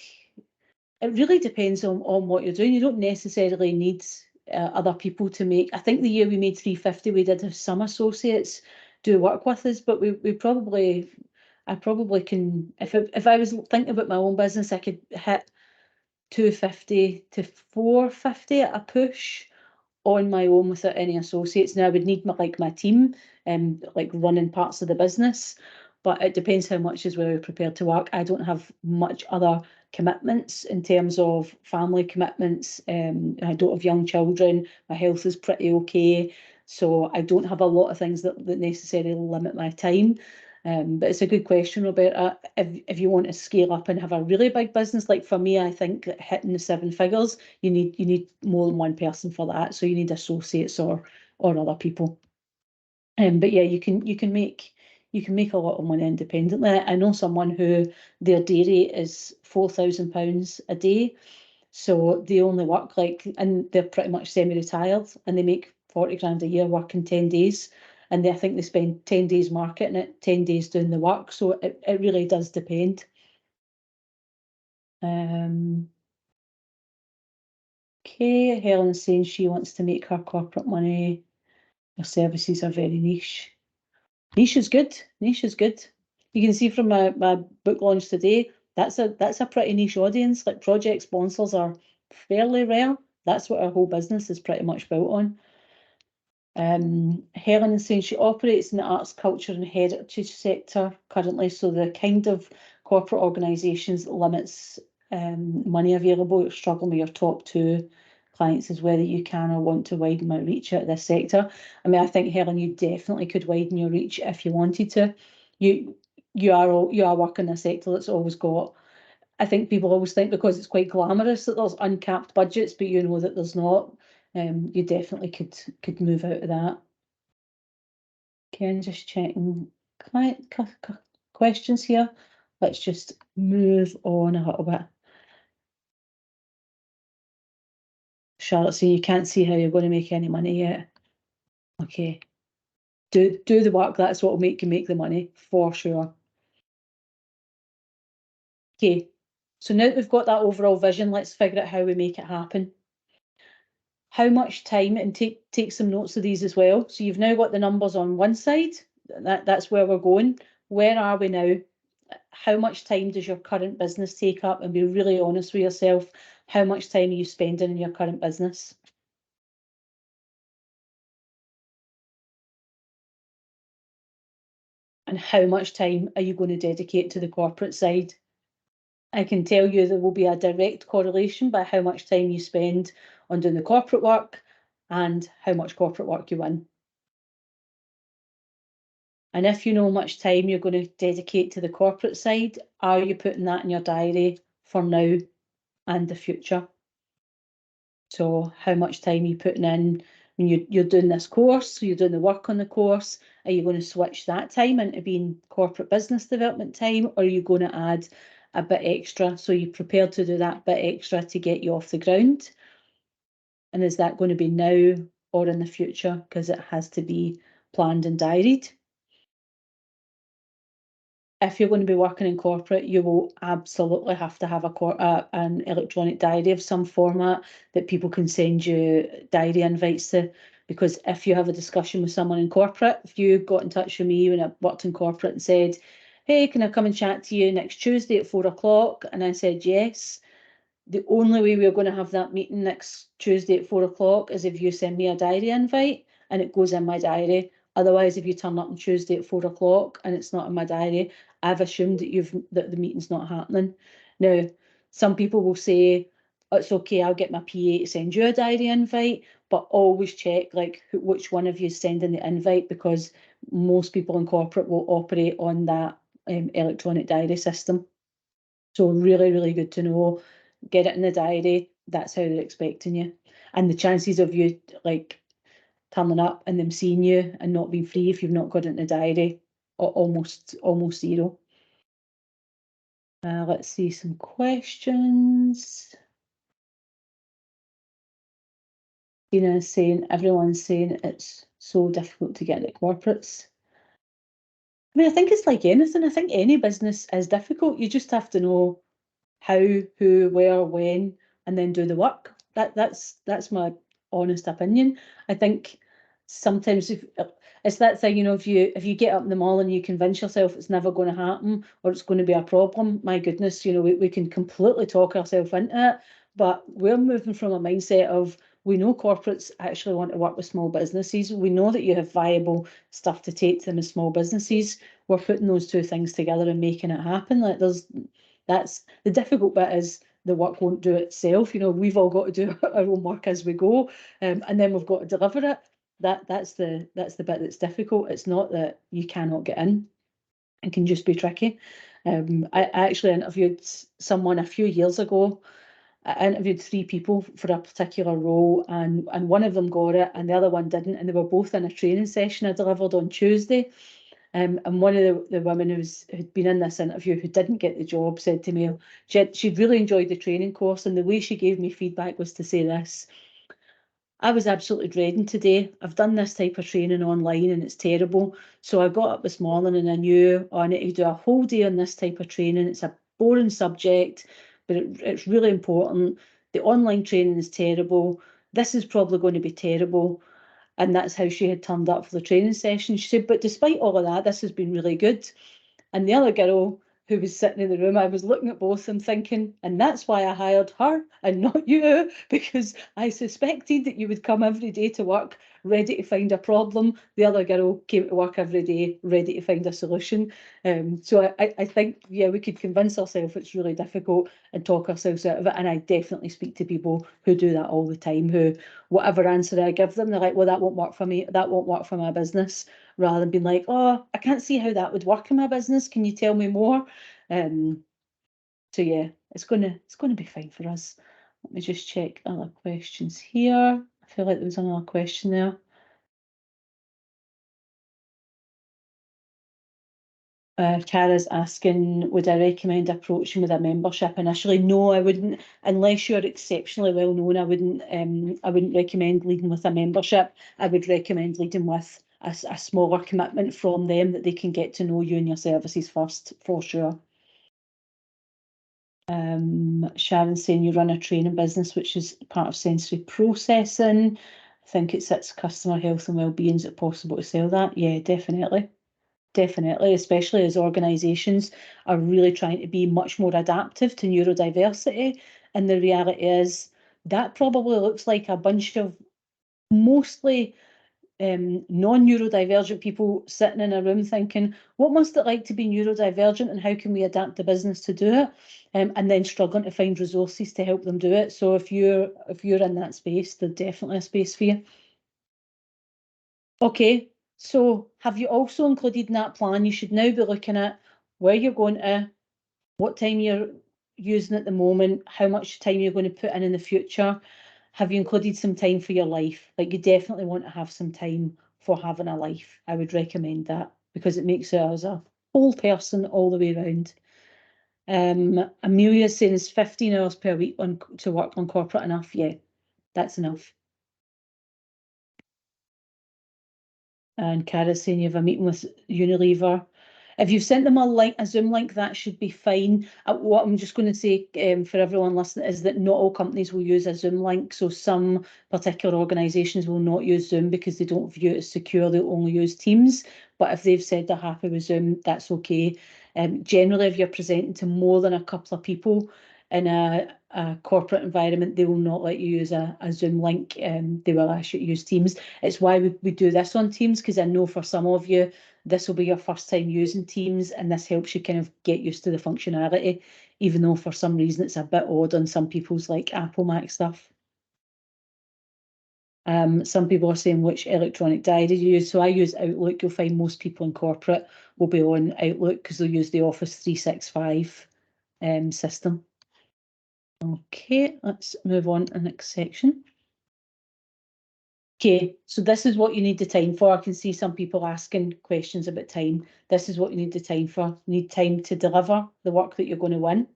it really depends on what you're doing. You don't necessarily need other people to make. I think the year we made 350, we did have some associates do work with us, but I probably can, if I was thinking about my own business, I could hit 250 to 450 at a push on my own without any associates. Now I would need my team like running parts of the business, but it depends how much is we're prepared to work. I don't have much other commitments in terms of family commitments. I don't have young children. My health is pretty okay. So I don't have a lot of things that necessarily limit my time. But it's a good question, Roberta. If you want to scale up and have a really big business, like for me, I think that hitting the 7 figures, you need more than one person for that. So you need associates or other people. But yeah, you can make a lot of money independently. I know someone who their day rate is £4,000 a day. So they only work and they're pretty much semi-retired, and they make 40 grand a year working 10 days. And I think they spend 10 days marketing it, 10 days doing the work. So it really does depend. Okay, Helen's saying she wants to make her corporate money. Her services are very niche. Niche is good. Niche is good. You can see from my book launch today, that's a pretty niche audience. Like project sponsors are fairly rare. That's what our whole business is pretty much built on. Helen is saying she operates in the arts, culture and heritage sector currently, so the kind of corporate organisations that limits money available, struggling with your top 2 clients is whether you can or want to widen my reach out of this sector. I mean, I think, Helen, you definitely could widen your reach if you wanted to. You are working in a sector that's always got, I think people always think because it's quite glamorous that there's uncapped budgets, but you know that there's not. You definitely could move out of that. Okay, I'm just checking questions here. Let's just move on a little bit. Charlotte saying you can't see how you're going to make any money yet. Okay. Do the work, that's what will make you make the money, for sure. Okay, so now that we've got that overall vision, let's figure out how we make it happen. How much time, and take some notes of these as well. So you've now got the numbers on one side, that's where we're going. Where are we now? How much time does your current business take up? And be really honest with yourself. How much time are you spending in your current business? And how much time are you going to dedicate to the corporate side? I can tell you there will be a direct correlation by how much time you spend on doing the corporate work and how much corporate work you win. And if you know how much time you're going to dedicate to the corporate side, are you putting that in your diary for now and the future? So how much time are you putting in when you're doing this course, so you're doing the work on the course? Are you going to switch that time into being corporate business development time, or are you going to add a bit extra? So you're prepared to do that bit extra to get you off the ground? And is that going to be now or in the future? Because it has to be planned and diaried. If you're going to be working in corporate, you will absolutely have to have an electronic diary of some format that people can send you diary invites to. Because if you have a discussion with someone in corporate, if you got in touch with me when I worked in corporate and said, hey, can I come and chat to you next Tuesday at 4 o'clock? And I said yes. The only way we're going to have that meeting next Tuesday at 4 o'clock is if you send me a diary invite and it goes in my diary. Otherwise, if you turn up on Tuesday at 4 o'clock and it's not in my diary, I've assumed that the meeting's not happening. Now, some people will say, it's okay, I'll get my PA to send you a diary invite, but always check which one of you is sending the invite, because most people in corporate will operate on that electronic diary system. So really, really good to know. Get it in the diary. That's how they're expecting you. And the chances of you turning up and them seeing you and not being free if you've not got it in the diary, almost zero. Let's see some questions. Tina is saying, everyone's saying it's so difficult to get into corporates. I mean, I think it's like anything. I think any business is difficult. You just have to know how, who, where, when, and then do the work. That's my honest opinion. I think sometimes if it's that thing, if you get up in the morning and you convince yourself it's never going to happen or it's going to be a problem, my goodness, we can completely talk ourselves into it. But we're moving from a mindset of we know corporates actually want to work with small businesses. We know that you have viable stuff to take to them as small businesses. We're putting those two things together and making it happen. That's the difficult bit is the work won't do itself. We've all got to do our own work as we go, and then we've got to deliver it. That's the bit that's difficult. It's not that you cannot get in. It can just be tricky. I actually interviewed someone a few years ago. I interviewed 3 people for a particular role, and one of them got it and the other one didn't, and they were both in a training session I delivered on Tuesday. And one of the women who'd been in this interview who didn't get the job said to me she'd really enjoyed the training course, and the way she gave me feedback was to say this: I was absolutely dreading today. I've done this type of training online and it's terrible. So I got up this morning and I knew I need to do a whole day on this type of training. It's a boring subject, but it's really important. The online training is terrible. This is probably going to be terrible. And that's how she had turned up for the training session. She said, but despite all of that, this has been really good. And the other girl who was sitting in the room, I was looking at both of them thinking, and that's why I hired her and not you, because I suspected that you would come every day to work ready to find a problem. The other girl came to work every day ready to find a solution. So I think, yeah, we could convince ourselves it's really difficult and talk ourselves out of it. And I definitely speak to people who do that all the time, who whatever answer I give them, they're like, well, that won't work for me. That won't work for my business, rather than being like, oh, I can't see how that would work in my business. Can you tell me more? So yeah, it's gonna be fine for us. Let me just check other questions here. I feel like there was another question there. Cara's asking, would I recommend approaching with a membership initially? No, I wouldn't, unless you're exceptionally well known. I wouldn't recommend leading with a membership. I would recommend leading with a smaller commitment from them that they can get to know you and your services first, for sure. Sharon's saying you run a training business, which is part of sensory processing. I think it sits customer health and well-being. Is it possible to sell that? Yeah, definitely. Definitely, especially as organisations are really trying to be much more adaptive to neurodiversity. And the reality is that probably looks like a bunch of mostly non-neurodivergent people sitting in a room thinking, what must it like to be neurodivergent and how can we adapt the business to do it? And then struggling to find resources to help them do it. So if you're in that space, there's definitely a space for you. Okay, so have you also included in that plan, you should now be looking at where you're going to, what time you're using at the moment, how much time you're going to put in the future. Have you included some time for your life? Like, you definitely want to have some time for having a life. I would recommend that because it makes you as a whole person all the way around. Amelia's saying is 15 hours per week to work on corporate enough? Yeah, that's enough. And Cara's saying you have a meeting with Unilever. If you've sent them a Zoom link, that should be fine. What I'm just going to say for everyone listening is that not all companies will use a Zoom link. So some particular organisations will not use Zoom because they don't view it as secure. They'll only use Teams. But if they've said they're happy with Zoom, that's okay. Generally, if you're presenting to more than a couple of people in a corporate environment, they will not let you use a Zoom link. They will ask you to use Teams. It's why we do this on Teams, because I know for some of you, this will be your first time using Teams, and this helps you kind of get used to the functionality, even though for some reason it's a bit odd on some people's like Apple Mac stuff. Some people are saying which electronic diary you use. So I use Outlook. You'll find most people in corporate will be on Outlook because they'll use the Office 365 system. Okay, let's move on to the next section. Okay, so this is what you need the time for. I can see some people asking questions about time. This is what you need the time for. You need time to deliver the work that you're going to win.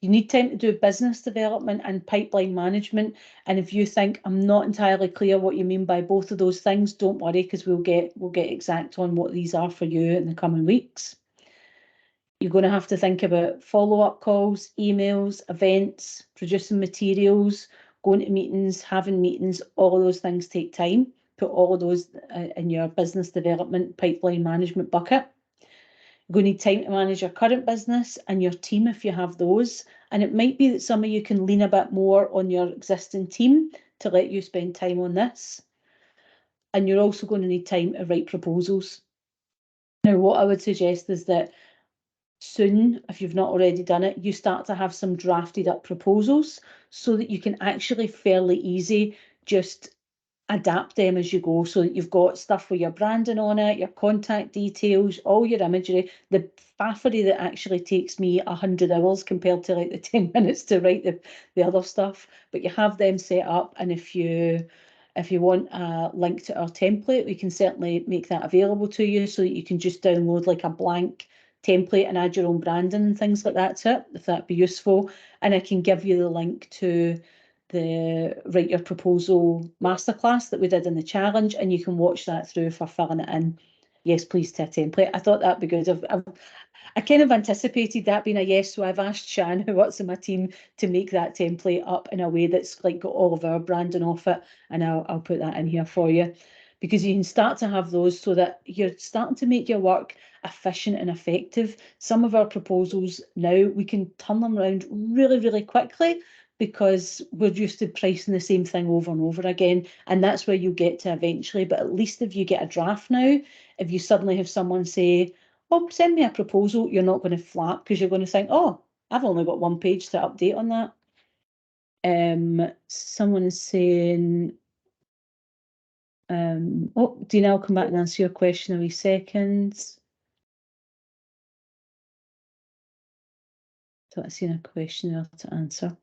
You need time to do business development and pipeline management. And if you think I'm not entirely clear what you mean by both of those things, don't worry, because we'll get exact on what these are for you in the coming weeks. You're going to have to think about follow-up calls, emails, events, producing materials, going to meetings, having meetings. All of those things take time. Put all of those in your business development pipeline management bucket. You're going to need time to manage your current business and your team if you have those. And it might be that some of you can lean a bit more on your existing team to let you spend time on this. And you're also going to need time to write proposals. Now, what I would suggest is that soon, if you've not already done it, you start to have some drafted up proposals so that you can actually fairly easy just adapt them as you go, so that you've got stuff with your branding on it, your contact details, all your imagery. The faffery that actually takes me 100 hours compared to like the 10 minutes to write the other stuff, but you have them set up. And if you want a link to our template, we can certainly make that available to you so that you can just download like a blank template and add your own branding and things like that to it, if that'd be useful. And I can give you the link to the Write Your Proposal masterclass that we did in the challenge, and you can watch that through for filling it in. Yes, please, to a template. I thought that'd be good. I kind of anticipated that being a yes, so I've asked Shan, who works in my team, to make that template up in a way that's like got all of our branding off it, and I'll put that in here for you, because you can start to have those so that you're starting to make your work efficient and effective. Some of our proposals now, we can turn them around really, really quickly because we're used to pricing the same thing over and over again. And that's where you get to eventually. But at least if you get a draft now, if you suddenly have someone say, oh, send me a proposal, you're not going to flap because you're going to think, oh, I've only got one page to update on that. Someone is saying, oh, Dina, I'll come back and answer your question in a wee second. So I've seen a question there to answer.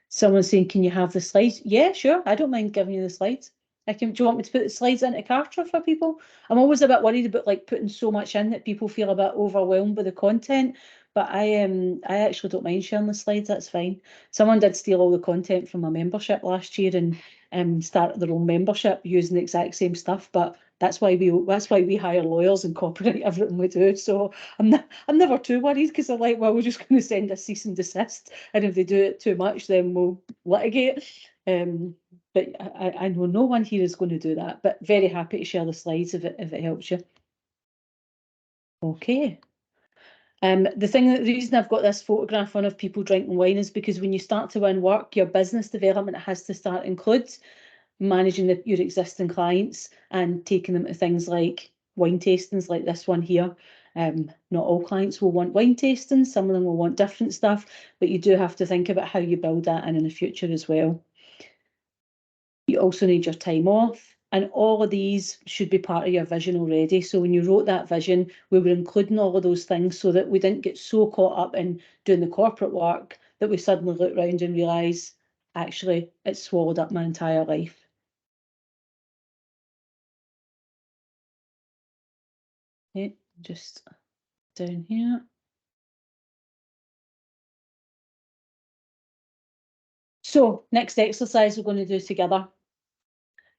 Someone's saying, can you have the slides? Yeah, sure. I don't mind giving you the slides. Do you want me to put the slides into Kartra for people? I'm always a bit worried about like putting so much in that people feel a bit overwhelmed with the content. But I actually don't mind sharing the slides. That's fine. Someone did steal all the content from my membership last year and started their own membership using the exact same stuff. But that's why we hire lawyers and copyright everything we do. So I'm never too worried because I'm like, well, we're just going to send a cease and desist, and if they do it too much, then we'll litigate. But I know no one here is going to do that. But very happy to share the slides if it helps you. Okay. The reason I've got this photograph on of people drinking wine is because when you start to win work, your business development has to start includes managing your existing clients and taking them to things like wine tastings like this one here. Not all clients will want wine tastings, some of them will want different stuff, but you do have to think about how you build that in the future as well. You also need your time off. And all of these should be part of your vision already. So when you wrote that vision, we were including all of those things so that we didn't get so caught up in doing the corporate work that we suddenly look around and realise, actually, it's swallowed up my entire life. Okay, just down here. So next exercise we're going to do together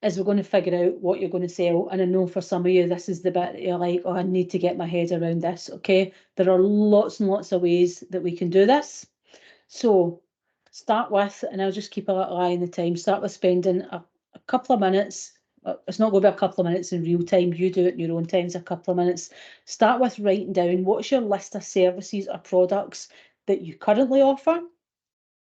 is we're going to figure out what you're going to sell. And I know for some of you, this is the bit that you're like, oh, I need to get my head around this. Okay, there are lots and lots of ways that we can do this. So start with, and I'll just keep a little eye on the time, start with spending a couple of minutes. It's not going to be a couple of minutes in real time. You do it in your own time, it's a couple of minutes. Start with writing down what's your list of services or products that you currently offer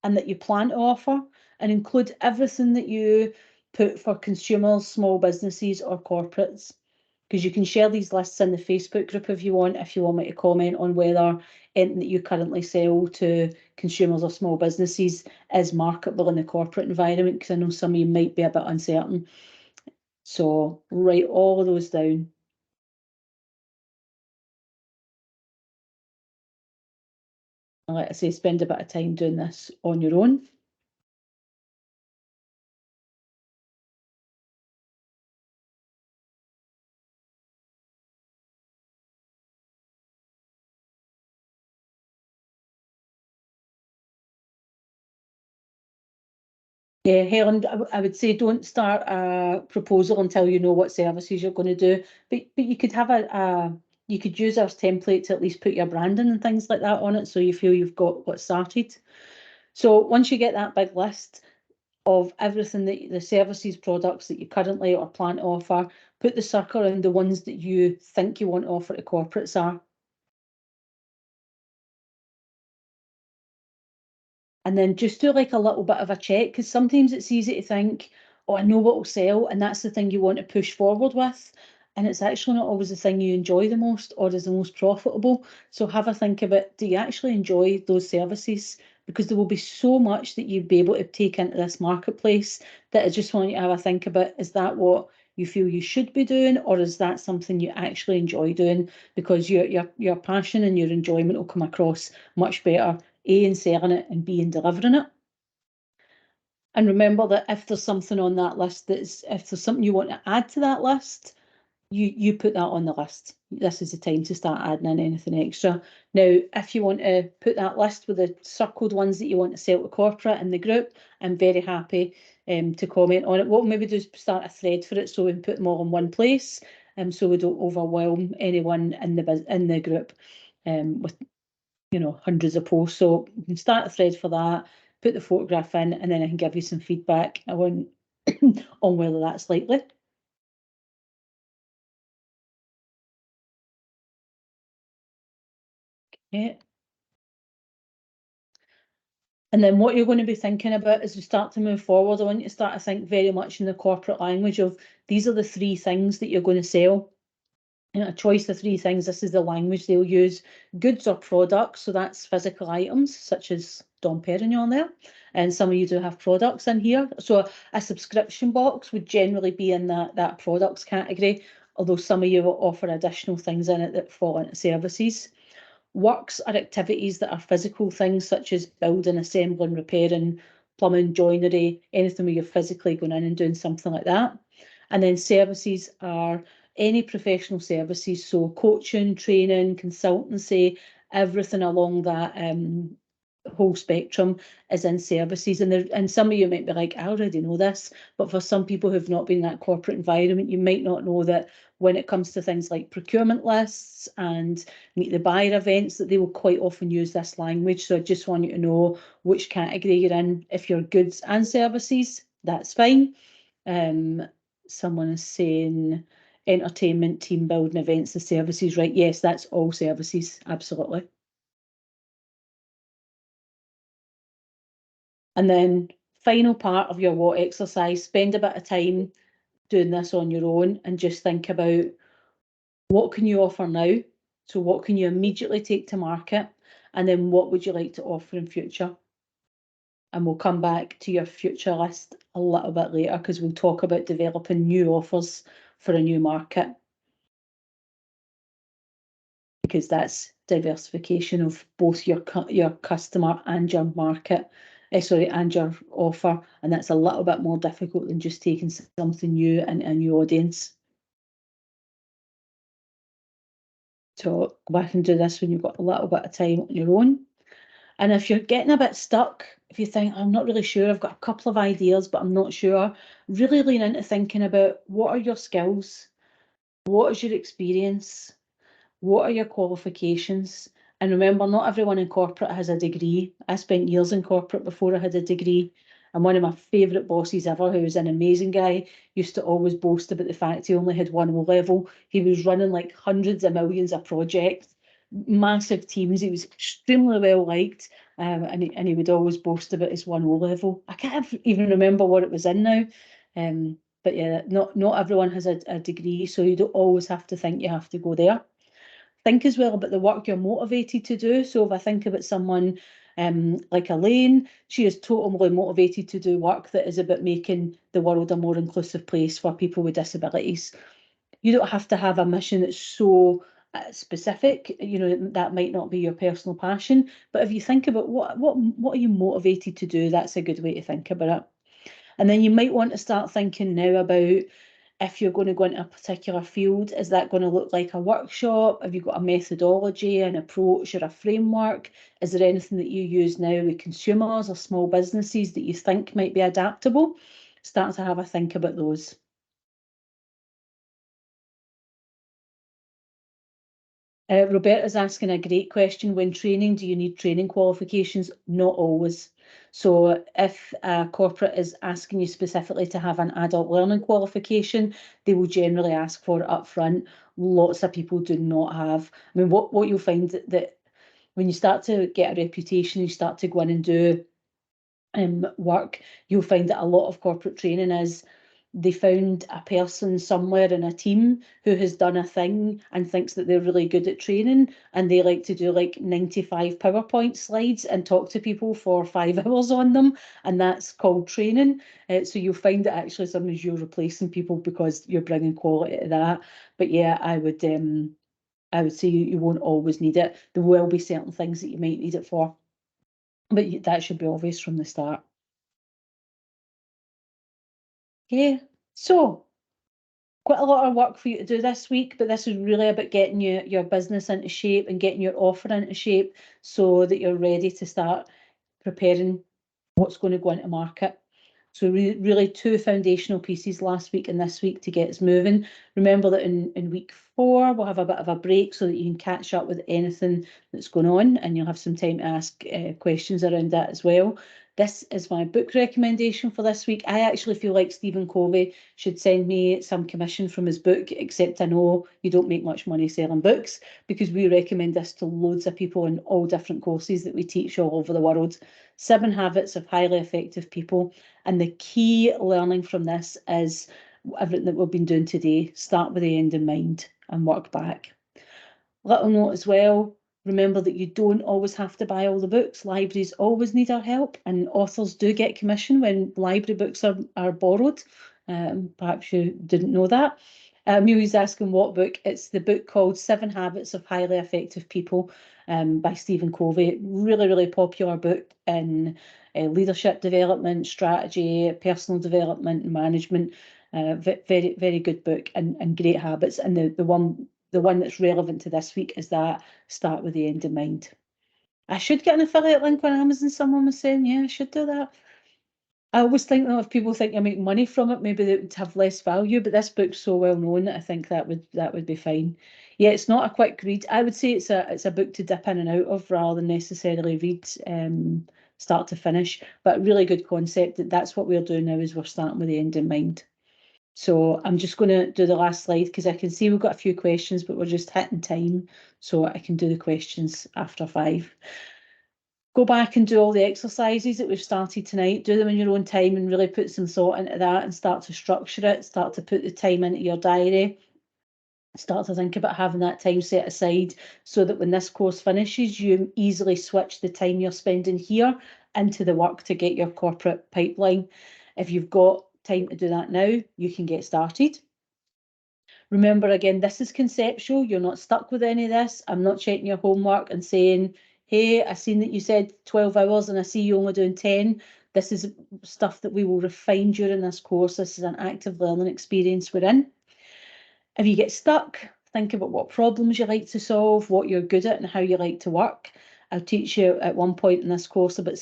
and that you plan to offer, and include everything that you put for consumers, small businesses or corporates. Because you can share these lists in the Facebook group if you want me to comment on whether anything that you currently sell to consumers or small businesses is marketable in the corporate environment, because I know some of you might be a bit uncertain. So write all of those down. And like I say, spend a bit of time doing this on your own. Yeah, Helen, I would say don't start a proposal until you know what services you're going to do. But you could have you could use our template to at least put your branding and things like that on it, so you feel you've got started. So once you get that big list of everything that the services, products that you currently or plan to offer, put the circle around the ones that you think you want to offer to corporates are. And then just do like a little bit of a check, because sometimes it's easy to think, oh, I know what will sell, and that's the thing you want to push forward with. And it's actually not always the thing you enjoy the most or is the most profitable. So have a think about, do you actually enjoy those services? Because there will be so much that you'd be able to take into this marketplace that I just want you to have a think about, is that what you feel you should be doing, or is that something you actually enjoy doing? Because your passion and your enjoyment will come across much better, A, in selling it, and B, in delivering it. And remember that if there's something on that list if there's something you want to add to that list, you put that on the list. This is the time to start adding in anything extra. Now, if you want to put that list with the circled ones that you want to sell to corporate in the group, I'm very happy to comment on it. What we'll maybe do is start a thread for it, so we can put them all in one place, so we don't overwhelm anyone in the group with hundreds of posts. So we can start a thread for that, put the photograph in, and then I can give you some feedback on on whether that's likely. Yeah. And then what you're going to be thinking about as we start to move forward, I want you to start to think very much in the corporate language of, these are the three things that you're going to sell. A choice of three things, this is the language they'll use. Goods or products, so that's physical items such as Dom Perignon there. And some of you do have products in here. So a subscription box would generally be in that products category, although some of you will offer additional things in it that fall into services. Works are activities that are physical things such as building, assembling, repairing, plumbing, joinery, anything where you're physically going in and doing something like that. And then services are any professional services, so coaching, training, consultancy, everything along that whole spectrum is in services. And some of you might be like, I already know this, but for some people who've not been in that corporate environment, you might not know that when it comes to things like procurement lists and meet the buyer events, that they will quite often use this language. So I just want you to know which category you're in. If you're goods and services, that's fine. Someone is saying entertainment, team building, events, the services, right? Yes, that's all services, absolutely. And then final part of your what exercise, spend a bit of time doing this on your own and just think about, what can you offer now? So what can you immediately take to market? And then what would you like to offer in future? And we'll come back to your future list a little bit later, because we'll talk about developing new offers for a new market, because that's diversification of both your customer and your market, and your offer, and that's a little bit more difficult than just taking something new and a new audience. So go back and do this when you've got a little bit of time on your own. And if you're getting a bit stuck, if you think, I'm not really sure, I've got a couple of ideas, but I'm not sure, really lean into thinking about, what are your skills? What is your experience? What are your qualifications? And remember, not everyone in corporate has a degree. I spent years in corporate before I had a degree. And one of my favourite bosses ever, who was an amazing guy, used to always boast about the fact he only had one O-level. He was running like hundreds of millions of projects, massive teams. He was extremely well liked. And he would always boast about his one O-level. I can't even remember what it was in now. But yeah, not everyone has a degree, so you don't always have to think you have to go there. Think as well about the work you're motivated to do. So if I think about someone like Elaine, she is totally motivated to do work that is about making the world a more inclusive place for people with disabilities. You don't have to have a mission that's so specific, that might not be your personal passion, but if you think about what are you motivated to do, that's a good way to think about it. And then you might want to start thinking now about, if you're going to go into a particular field, is that going to look like a workshop? Have you got a methodology, an approach, or a framework? Is there anything that you use now with consumers or small businesses that you think might be adaptable? Start to have a think about those. Roberta's asking a great question. When training, do you need training qualifications? Not always. So if a corporate is asking you specifically to have an adult learning qualification, they will generally ask for it up front. Lots of people do not have. I mean, what you'll find that when you start to get a reputation, you start to go in and do work, you'll find that a lot of corporate training is they found a person somewhere in a team who has done a thing and thinks that they're really good at training, and they like to do like 95 PowerPoint slides and talk to people for 5 hours on them, and that's called training. So you'll find that actually sometimes you're replacing people because you're bringing quality to that. But yeah, I would say you won't always need it. There will be certain things that you might need it for, but that should be obvious from the start. Okay, so quite a lot of work for you to do this week, but this is really about getting your business into shape and getting your offer into shape so that you're ready to start preparing what's going to go into market. So really two foundational pieces last week and this week to get us moving. Remember that in week 4, we'll have a bit of a break so that you can catch up with anything that's going on, and you'll have some time to ask questions around that as well. This is my book recommendation for this week. I actually feel like Stephen Covey should send me some commission from his book, except I know you don't make much money selling books, because we recommend this to loads of people in all different courses that we teach all over the world. 7 Habits of Highly Effective People. And the key learning from this is everything that we've been doing today. Start with the end in mind and work back. Little note as well, remember that you don't always have to buy all the books. Libraries always need our help, and authors do get commission when library books are borrowed. Perhaps you didn't know that. Amelia's asking what book. It's the book called 7 Habits of Highly Effective People by Stephen Covey. Really, really popular book in leadership development, strategy, personal development, and management. Very, very good book and great habits. And the one that's relevant to this week is that start with the end in mind. I should get an affiliate link on Amazon, someone was saying. Yeah, I should do that. I always think that if people think you make money from it, maybe they would have less value, but this book's so well known that I think that would be fine. Yeah, it's not a quick read. I would say it's a book to dip in and out of rather than necessarily read start to finish, but really good concept. That's what we're doing now, is we're starting with the end in mind. So I'm just going to do the last slide because I can see we've got a few questions, but we're just hitting time, so I can do the questions after 5. Go back and do all the exercises that we've started tonight. Do them in your own time and really put some thought into that and start to structure it. Start to put the time into your diary. Start to think about having that time set aside so that when this course finishes, you easily switch the time you're spending here into the work to get your corporate pipeline. If you've got time to do that now, you can get started. Remember, again, this is conceptual. You're not stuck with any of this. I'm not checking your homework and saying, hey, I seen that you said 12 hours and I see you only doing 10. This is stuff that we will refine during this course. This is an active learning experience we're in. If you get stuck, think about what problems you like to solve, what you're good at and how you like to work. I'll teach you at one point in this course about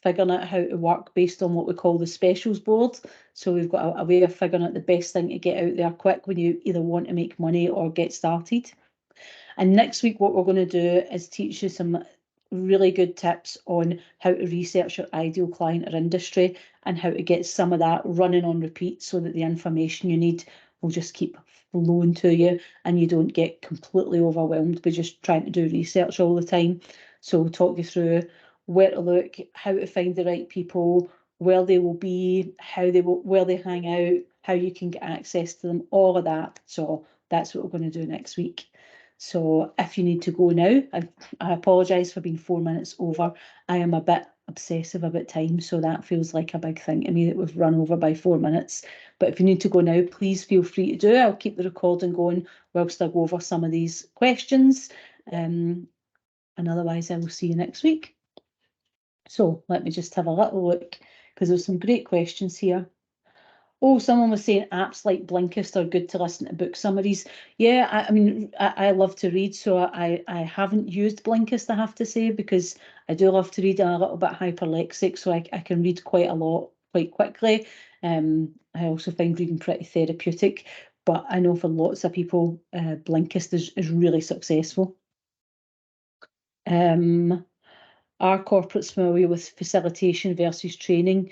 figuring out how to work based on what we call the specials board. So we've got a way of figuring out the best thing to get out there quick when you either want to make money or get started. And next week, what we're going to do is teach you some really good tips on how to research your ideal client or industry and how to get some of that running on repeat so that the information you need will just keep flowing to you and you don't get completely overwhelmed by just trying to do research all the time. So we'll talk you through where to look, how to find the right people, where they will be, where they hang out, how you can get access to them, all of that. So that's what we're going to do next week. So if you need to go now, I apologise for being 4 minutes over. I am a bit obsessive about time, so that feels like a big thing to me that we've run over by 4 minutes. But if you need to go now, please feel free to do it. I'll keep the recording going whilst I go over some of these questions. And otherwise, I will see you next week. So let me just have a little look because there's some great questions here. Oh, someone was saying apps like Blinkist are good to listen to book summaries. Yeah, I mean, I love to read, so I haven't used Blinkist, I have to say, because I do love to read. I'm a little bit hyperlexic, so I can read quite a lot quite quickly. I also find reading pretty therapeutic, but I know for lots of people, Blinkist is really successful. Are corporates familiar with facilitation versus training?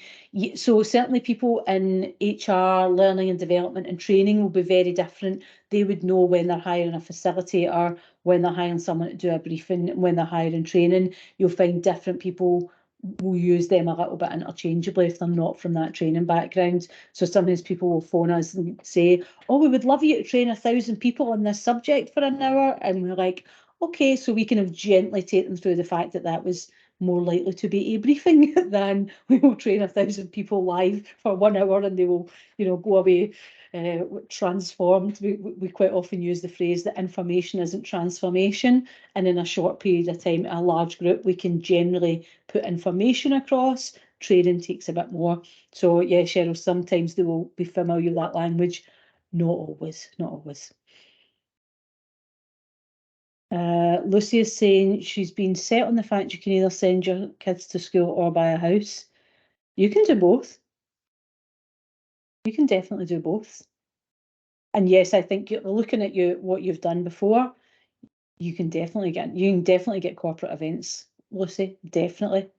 So certainly people in HR, learning and development and training will be very different. They would know when they're hiring a facilitator, when they're hiring someone to do a briefing, when they're hiring training. You'll find different people will use them a little bit interchangeably if they're not from that training background. So sometimes people will phone us and say, oh, we would love you to train 1,000 people on this subject for an hour. And we're like, okay, so we kind of gently take them through the fact that that was more likely to be a briefing than we will train 1,000 people live for 1 hour and they will, go away transformed. We quite often use the phrase that information isn't transformation, and in a short period of time, a large group, we can generally put information across. Training takes a bit more. So yeah, Cheryl, sometimes they will be familiar with that language. Not always, not always. Lucy is saying she's been set on the fact you can either send your kids to school or buy a house. You can do both. You can definitely do both. And yes, I think you're looking at what you've done before. You can definitely get corporate events, Lucy. Definitely.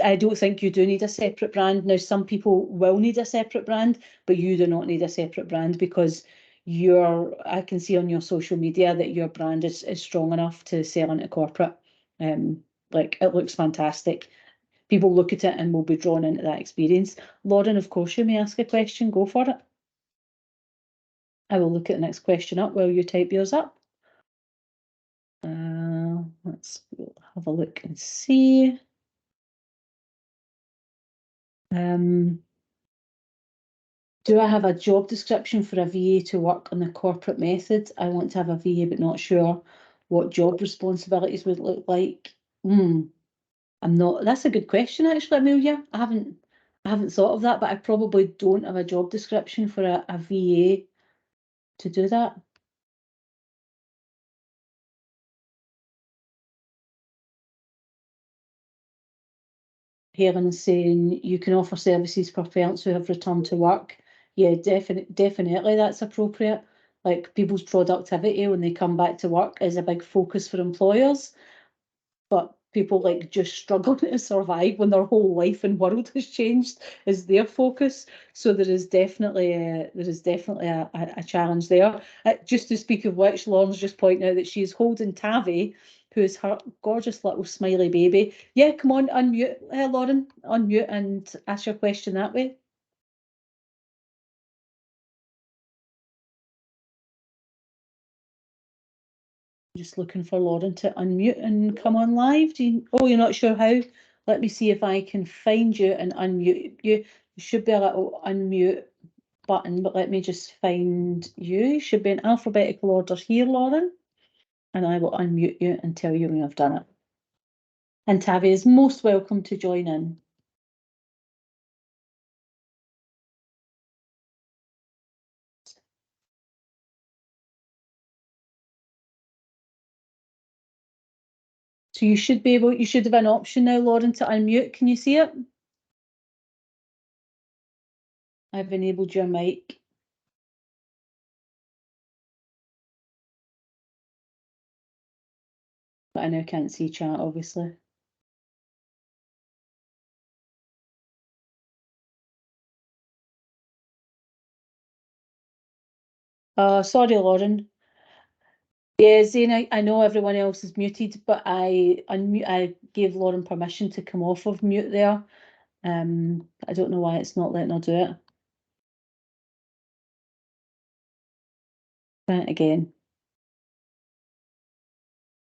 I don't think you do need a separate brand. Now, some people will need a separate brand, but you do not need a separate brand because I can see on your social media that your brand is strong enough to sell into corporate. Like it looks fantastic. People look at it and will be drawn into that experience. Lauren, of course, you may ask a question. Go for it. I will look at the next question up while you type yours up. Let's have a look and see. Do I have a job description for a VA to work on the corporate method? I want to have a VA, but not sure what job responsibilities would look like. I'm not. That's a good question, actually, Amelia. I haven't thought of that, but I probably don't have a job description for a VA to do that. Helen is saying you can offer services for parents who have returned to work. Yeah, definitely that's appropriate. Like people's productivity when they come back to work is a big focus for employers, but people like just struggling to survive when their whole life and world has changed is their focus. So there is definitely a challenge there. Just to speak of which, Lauren's just pointing out that she's holding Tavi, who is her gorgeous little smiley baby. Yeah, come on, unmute, Lauren, unmute and ask your question that way. Just looking for Lauren to unmute and come on live. Oh, you're not sure how? Let me see if I can find you and unmute you. There should be a little unmute button, but let me just find you. You should be in alphabetical order here, Lauren. And I will unmute you and tell you when I've done it. And Tavi is most welcome to join in. So you should have an option now, Lauren, to unmute. Can you see it? I've enabled your mic. But I now can't see chat, obviously. Sorry, Lauren. Yeah, Zane, I know everyone else is muted, but I gave Lauren permission to come off of mute there. I don't know why it's not letting her do it. Try it again.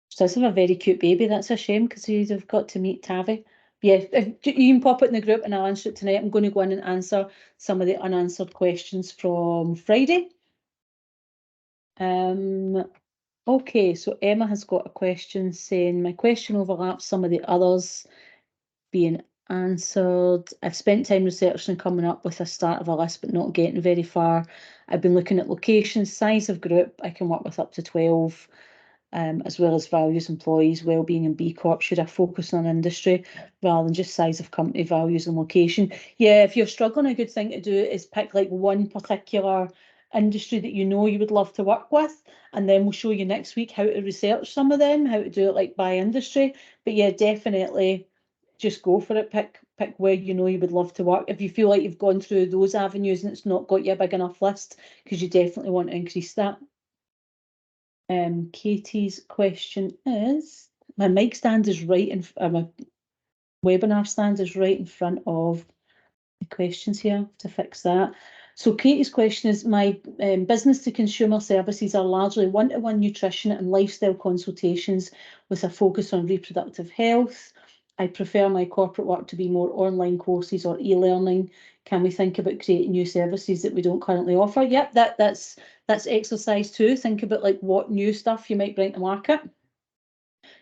She does have a very cute baby. That's a shame because you'd have got to meet Tavi. Yeah, you can pop it in the group and I'll answer it tonight. I'm going to go in and answer some of the unanswered questions from Friday. Okay, so Emma has got a question saying, my question overlaps some of the others being answered. I've spent time researching and coming up with a start of a list, but not getting very far. I've been looking at locations, size of group. I can work with up to 12, as well as values, employees, wellbeing, and B Corp. Should I focus on industry rather than just size of company, values, and location? Yeah, if you're struggling, a good thing to do is pick like one particular industry that you know you would love to work with, and then we'll show you next week how to research some of them, how to do it like by industry. But yeah, definitely just go for it. Pick where you know you would love to work. If you feel like you've gone through those avenues and it's not got you a big enough list, because you definitely want to increase that. Katie's question is, my mic stand is right in, my webinar stand is right in front of the questions here to fix that. So Katie's question is, my business to consumer services are largely one-to-one nutrition and lifestyle consultations with a focus on reproductive health. I prefer my corporate work to be more online courses or e-learning. Can we think about creating new services that we don't currently offer? Yep, that's exercise too. Think about like what new stuff you might bring to market.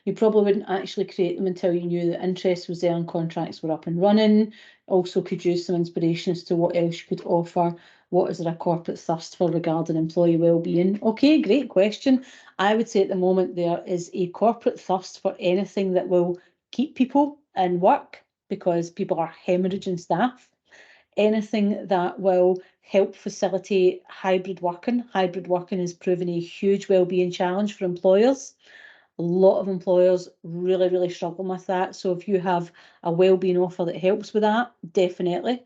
You probably wouldn't actually create them until you knew that interest was there and contracts were up and running. Also could use some inspiration as to what else you could offer. What is there a corporate thirst for regarding employee wellbeing? Okay, great question. I would say at the moment there is a corporate thirst for anything that will keep people in work, because people are hemorrhaging staff. Anything that will help facilitate hybrid working. Hybrid working has proven a huge wellbeing challenge for employers. A lot of employers really, really struggle with that. So if you have a wellbeing offer that helps with that, definitely.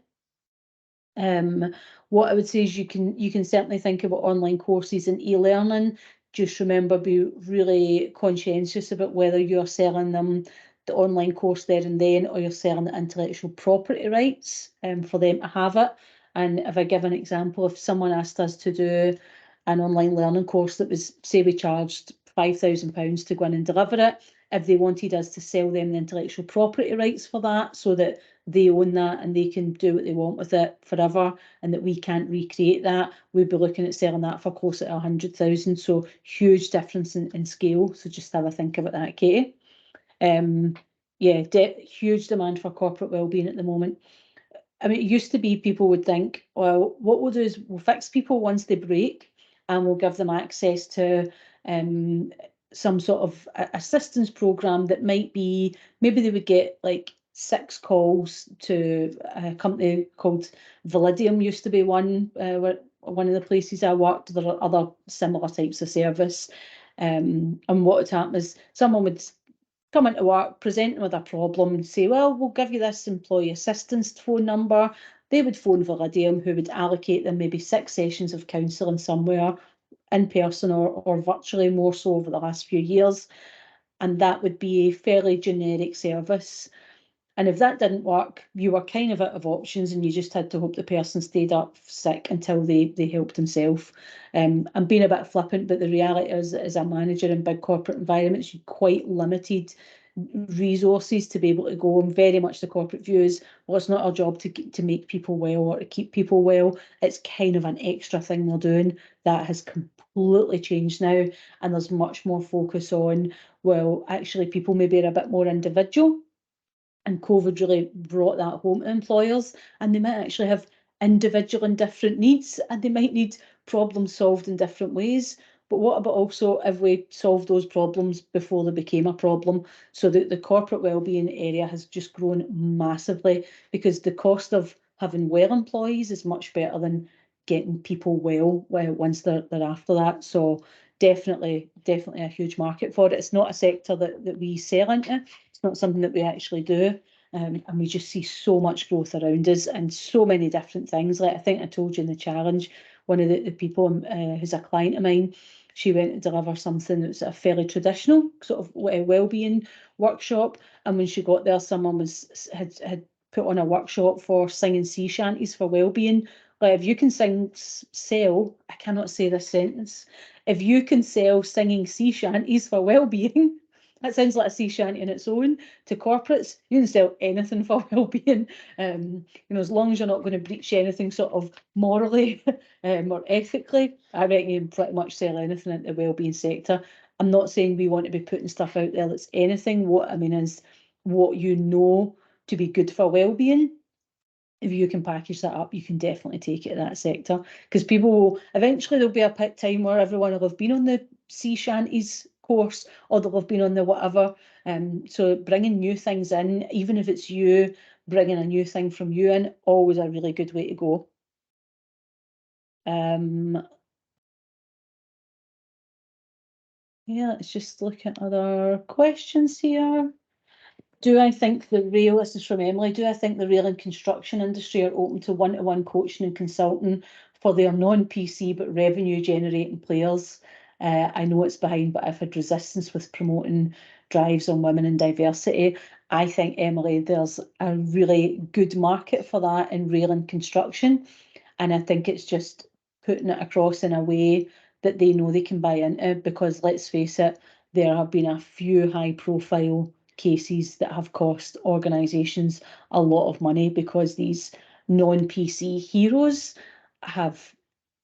What I would say is you can certainly think about online courses and e-learning. Just remember, be really conscientious about whether you're selling them the online course there and then, or you're selling the intellectual property rights for them to have it. And if I give an example, if someone asked us to do an online learning course that was, say we charged £5,000 to go in and deliver it, if they wanted us to sell them the intellectual property rights for that so that they own that and they can do what they want with it forever, and that we can't recreate that, we'd be looking at selling that for close to 100,000. So huge difference in scale. So just have a think about that, Katie. Yeah, huge demand for corporate wellbeing at the moment. I mean, it used to be people would think, well, what we'll do is we'll fix people once they break, and we'll give them access to some sort of assistance program that might be, maybe they would get like 6 calls to a company called Validium, used to be one, one of the places I worked. There are other similar types of service. And what would happen is someone would come into work, present with a problem, and say, well, we'll give you this employee assistance phone number. They would phone Validium, who would allocate them maybe 6 sessions of counselling somewhere, in person or virtually, more so over the last few years. And that would be a fairly generic service. And if that didn't work, you were kind of out of options, and you just had to hope the person stayed up sick until they helped themselves. I'm being a bit flippant, but the reality is, as a manager in big corporate environments, you're quite limited resources to be able to go. And very much the corporate view is, well, it's not our job to make people well or to keep people well. It's kind of an extra thing they're doing. That has completely changed now, and there's much more focus on, well, actually people maybe are a bit more individual. And COVID really brought that home to employers, and they might actually have individual and different needs, and they might need problems solved in different ways. But what about also if we solve those problems before they became a problem? So that the corporate wellbeing area has just grown massively, because the cost of having well employees is much better than getting people well once they're after that. So definitely a huge market for it. It's not a sector that we sell into. It's not something that we actually do. And we just see so much growth around us and so many different things. Like I think I told you in the challenge, one of the people who's a client of mine, she went to deliver something that's a fairly traditional sort of wellbeing workshop. And when she got there, someone had put on a workshop for singing sea shanties for wellbeing. Like, if you can sell, I cannot say this sentence, if you can sell singing sea shanties for wellbeing, that sounds like a sea shanty in its own, to corporates, you can sell anything for wellbeing. As long as you're not going to breach anything sort of morally or ethically, I reckon you can pretty much sell anything into the wellbeing sector. I'm not saying we want to be putting stuff out there that's anything. What I mean is what you know to be good for well-being, if you can package that up, you can definitely take it to that sector, because people will, eventually there'll be a time where everyone will have been on the sea shanties course, or they'll have been on the whatever. So bringing new things in, even if it's you bringing a new thing from you in, always a really good way to go. Yeah, let's just look at other questions here. Do I think the rail, this is from Emily, do I think the rail and construction industry are open to one-to-one coaching and consulting for their non-PC but revenue generating players? I know it's behind, but I've had resistance with promoting drives on women and diversity. I think, Emily, there's a really good market for that in rail and construction. And I think it's just putting it across in a way that they know they can buy into, because let's face it, there have been a few high profile cases that have cost organisations a lot of money, because these non-PC heroes have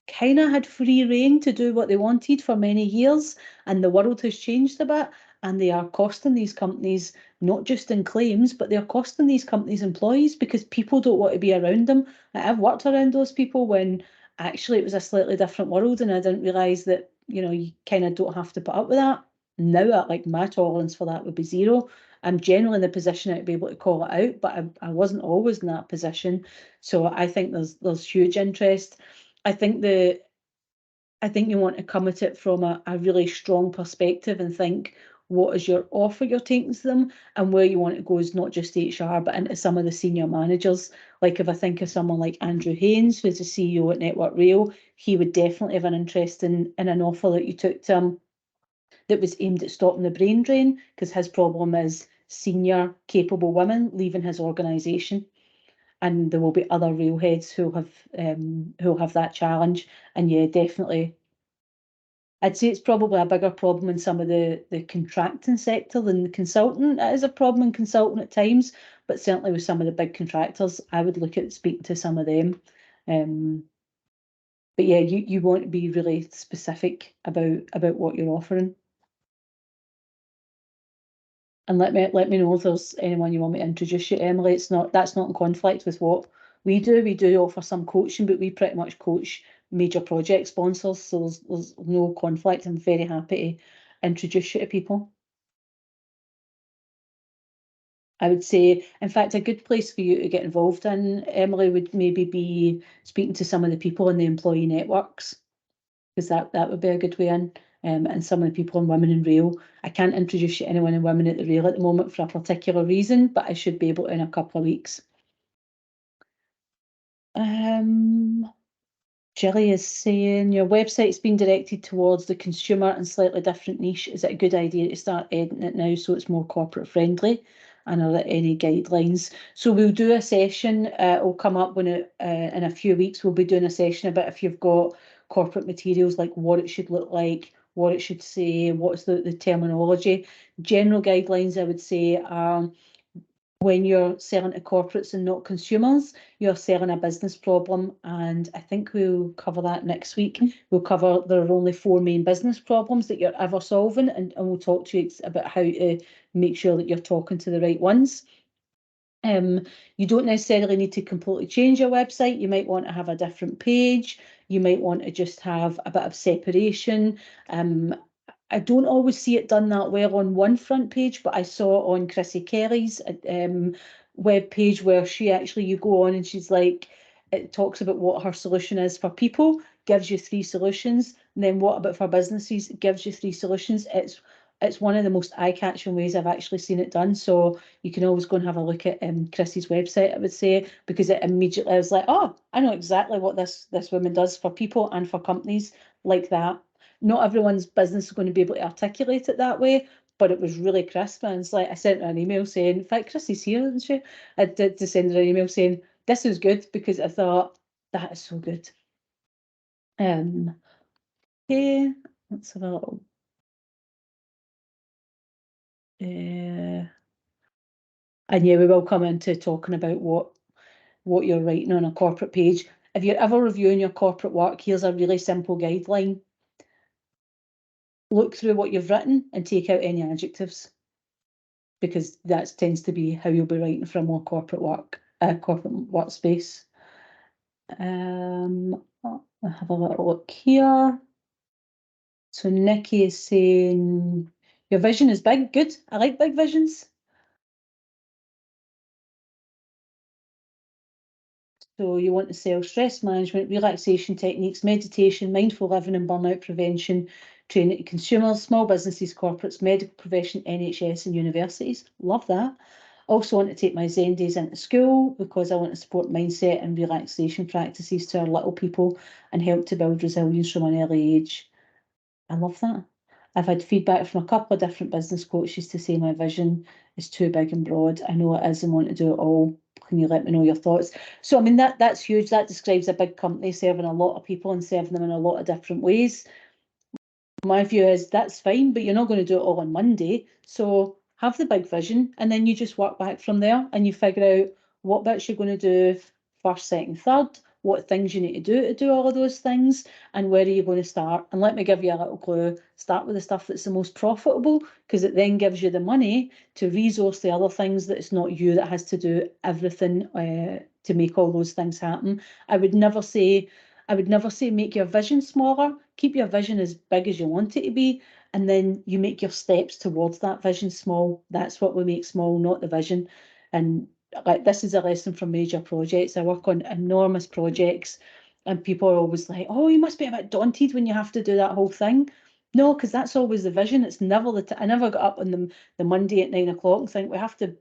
kind of had free rein to do what they wanted for many years, and the world has changed a bit, and they are costing these companies, not just in claims, but they're costing these companies employees, because people don't want to be around them. I've worked around those people when actually it was a slightly different world, and I didn't realise that, you know, you kind of don't have to put up with that. Now, like, my tolerance for that would be zero. I'm generally in the position to be able to call it out, but I wasn't always in that position. So I think there's huge interest. I think you want to come at it from a really strong perspective and think, what is your offer you're taking to them, and where you want to go is not just HR, but into some of the senior managers. Like, if I think of someone like Andrew Haynes, who's the CEO at Network Rail, he would definitely have an interest in an offer that you took to him that was aimed at stopping the brain drain, because his problem is senior, capable women leaving his organisation. And there will be other railheads who'll have that challenge. And yeah, definitely, I'd say it's probably a bigger problem in some of the contracting sector than the consultant. It is a problem in consulting at times, but certainly with some of the big contractors, I would look at speaking to some of them. But yeah, you want to be really specific about what you're offering. And let me know if there's anyone you want me to introduce you to, Emily. That's not in conflict with what we do. We do offer some coaching, but we pretty much coach major project sponsors, so there's no conflict. I'm very happy to introduce you to people. I would say, in fact, a good place for you to get involved in, Emily, would maybe be speaking to some of the people in the employee networks, because that would be a good way in. And some of the people in Women in Rail. I can't introduce you to anyone in Women at the Rail at the moment for a particular reason, but I should be able to in a couple of weeks. Jilly is saying, your website's been directed towards the consumer and slightly different niche. Is it a good idea to start editing it now so it's more corporate friendly? And are there any guidelines? So we'll do a session. It'll come up when in a few weeks. We'll be doing a session about if you've got corporate materials, like what it should look like, what it should say, what's the terminology. General guidelines, I would say, are when you're selling to corporates and not consumers, you're selling a business problem. And I think we'll cover that next week. We'll cover there are only 4 main business problems that you're ever solving, and we'll talk to you about how to make sure that you're talking to the right ones. You don't necessarily need to completely change your website. You might want to have a different page. You might want to just have a bit of separation. I don't always see it done that well on one front page, but I saw it on Chrissy Kelly's web page, where you go on and she's like, it talks about what her solution is for people, gives you 3 solutions, and then what about for businesses, it gives you 3 solutions. It's one of the most eye-catching ways I've actually seen it done. So you can always go and have a look at Chrissy's website, I would say, because it immediately, I was like, oh, I know exactly what this woman does for people and for companies like that. Not everyone's business is going to be able to articulate it that way, but it was really crisp. And it's like, I sent her an email saying, in fact, Chrissy's here, isn't she? I did to send her an email saying, this is good, because I thought, that is so good. Okay, let's have a little. And yeah, we will come into talking about what you're writing on a corporate page. If you're ever reviewing your corporate work, here's a really simple guideline. Look through what you've written and take out any adjectives, because that tends to be how you'll be writing for a more corporate workspace. I'll have a little look here. So Nikki is saying, your vision is big. Good. I like big visions. So you want to sell stress management, relaxation techniques, meditation, mindful living and burnout prevention, training to consumers, small businesses, corporates, medical profession, NHS and universities. Love that. Also want to take my Zen days into school because I want to support mindset and relaxation practices to our little people and help to build resilience from an early age. I love that. I've had feedback from a couple of different business coaches to say my vision is too big and broad. I know it is and want to do it all. Can you let me know your thoughts? So, I mean, that's huge. That describes a big company serving a lot of people and serving them in a lot of different ways. My view is that's fine, but you're not going to do it all on Monday. So have the big vision and then you just work back from there and you figure out what bits you're going to do first, second, third, what things you need to do all of those things, and where are you going to start. And let me give you a little clue. Start with the stuff that's the most profitable, because it then gives you the money to resource the other things that it's not you that has to do everything to make all those things happen. I would never say make your vision smaller. Keep your vision as big as you want it to be, and then you make your steps towards that vision small. That's what we make small, not the vision. And like, this is a lesson from major projects. I work on enormous projects, and people are always like, "Oh, you must be a bit daunted when you have to do that whole thing." No, because that's always the vision. It's never I never got up on the Monday at 9 o'clock and think we have to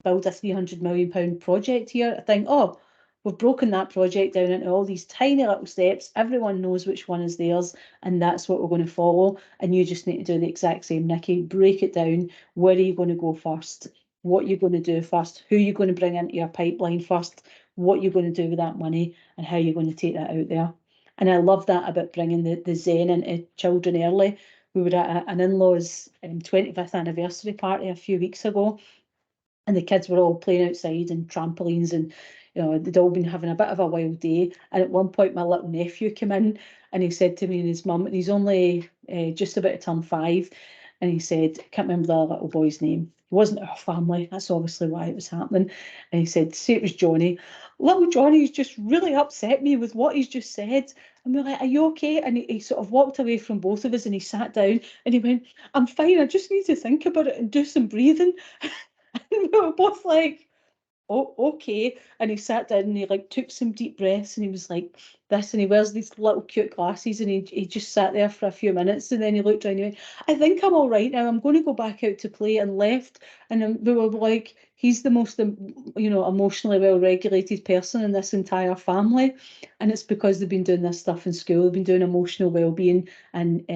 build a £300 million project here. I think, oh, we've broken that project down into all these tiny little steps. Everyone knows which one is theirs, and that's what we're going to follow. And you just need to do the exact same, Nikki. Break it down. Where are you going to go first? What you're going to do first? Who you're going to bring into your pipeline first? What you're going to do with that money, and how you're going to take that out there. And I love that about bringing the Zen into children early. We were at an in-laws 25th anniversary party a few weeks ago, and the kids were all playing outside and trampolines, and they'd all been having a bit of a wild day. And at one point my little nephew came in and he said to me and his mum, and he's only just about to turn 5, and he said, I can't remember the little boy's name. He wasn't our family, that's obviously why it was happening. And he said, say it was Johnny. Little Johnny's just really upset me with what he's just said. And we're like, are you okay? And he sort of walked away from both of us and he sat down and he went, I'm fine, I just need to think about it and do some breathing. And we were both like, oh, okay. And he sat down and he like took some deep breaths and he was like this, and he wears these little cute glasses, and he just sat there for a few minutes, and then he looked around and he went, I think I'm all right now. I'm going to go back out to play, and left. And we were like, he's the most emotionally well-regulated person in this entire family. And it's because they've been doing this stuff in school. They've been doing emotional well-being and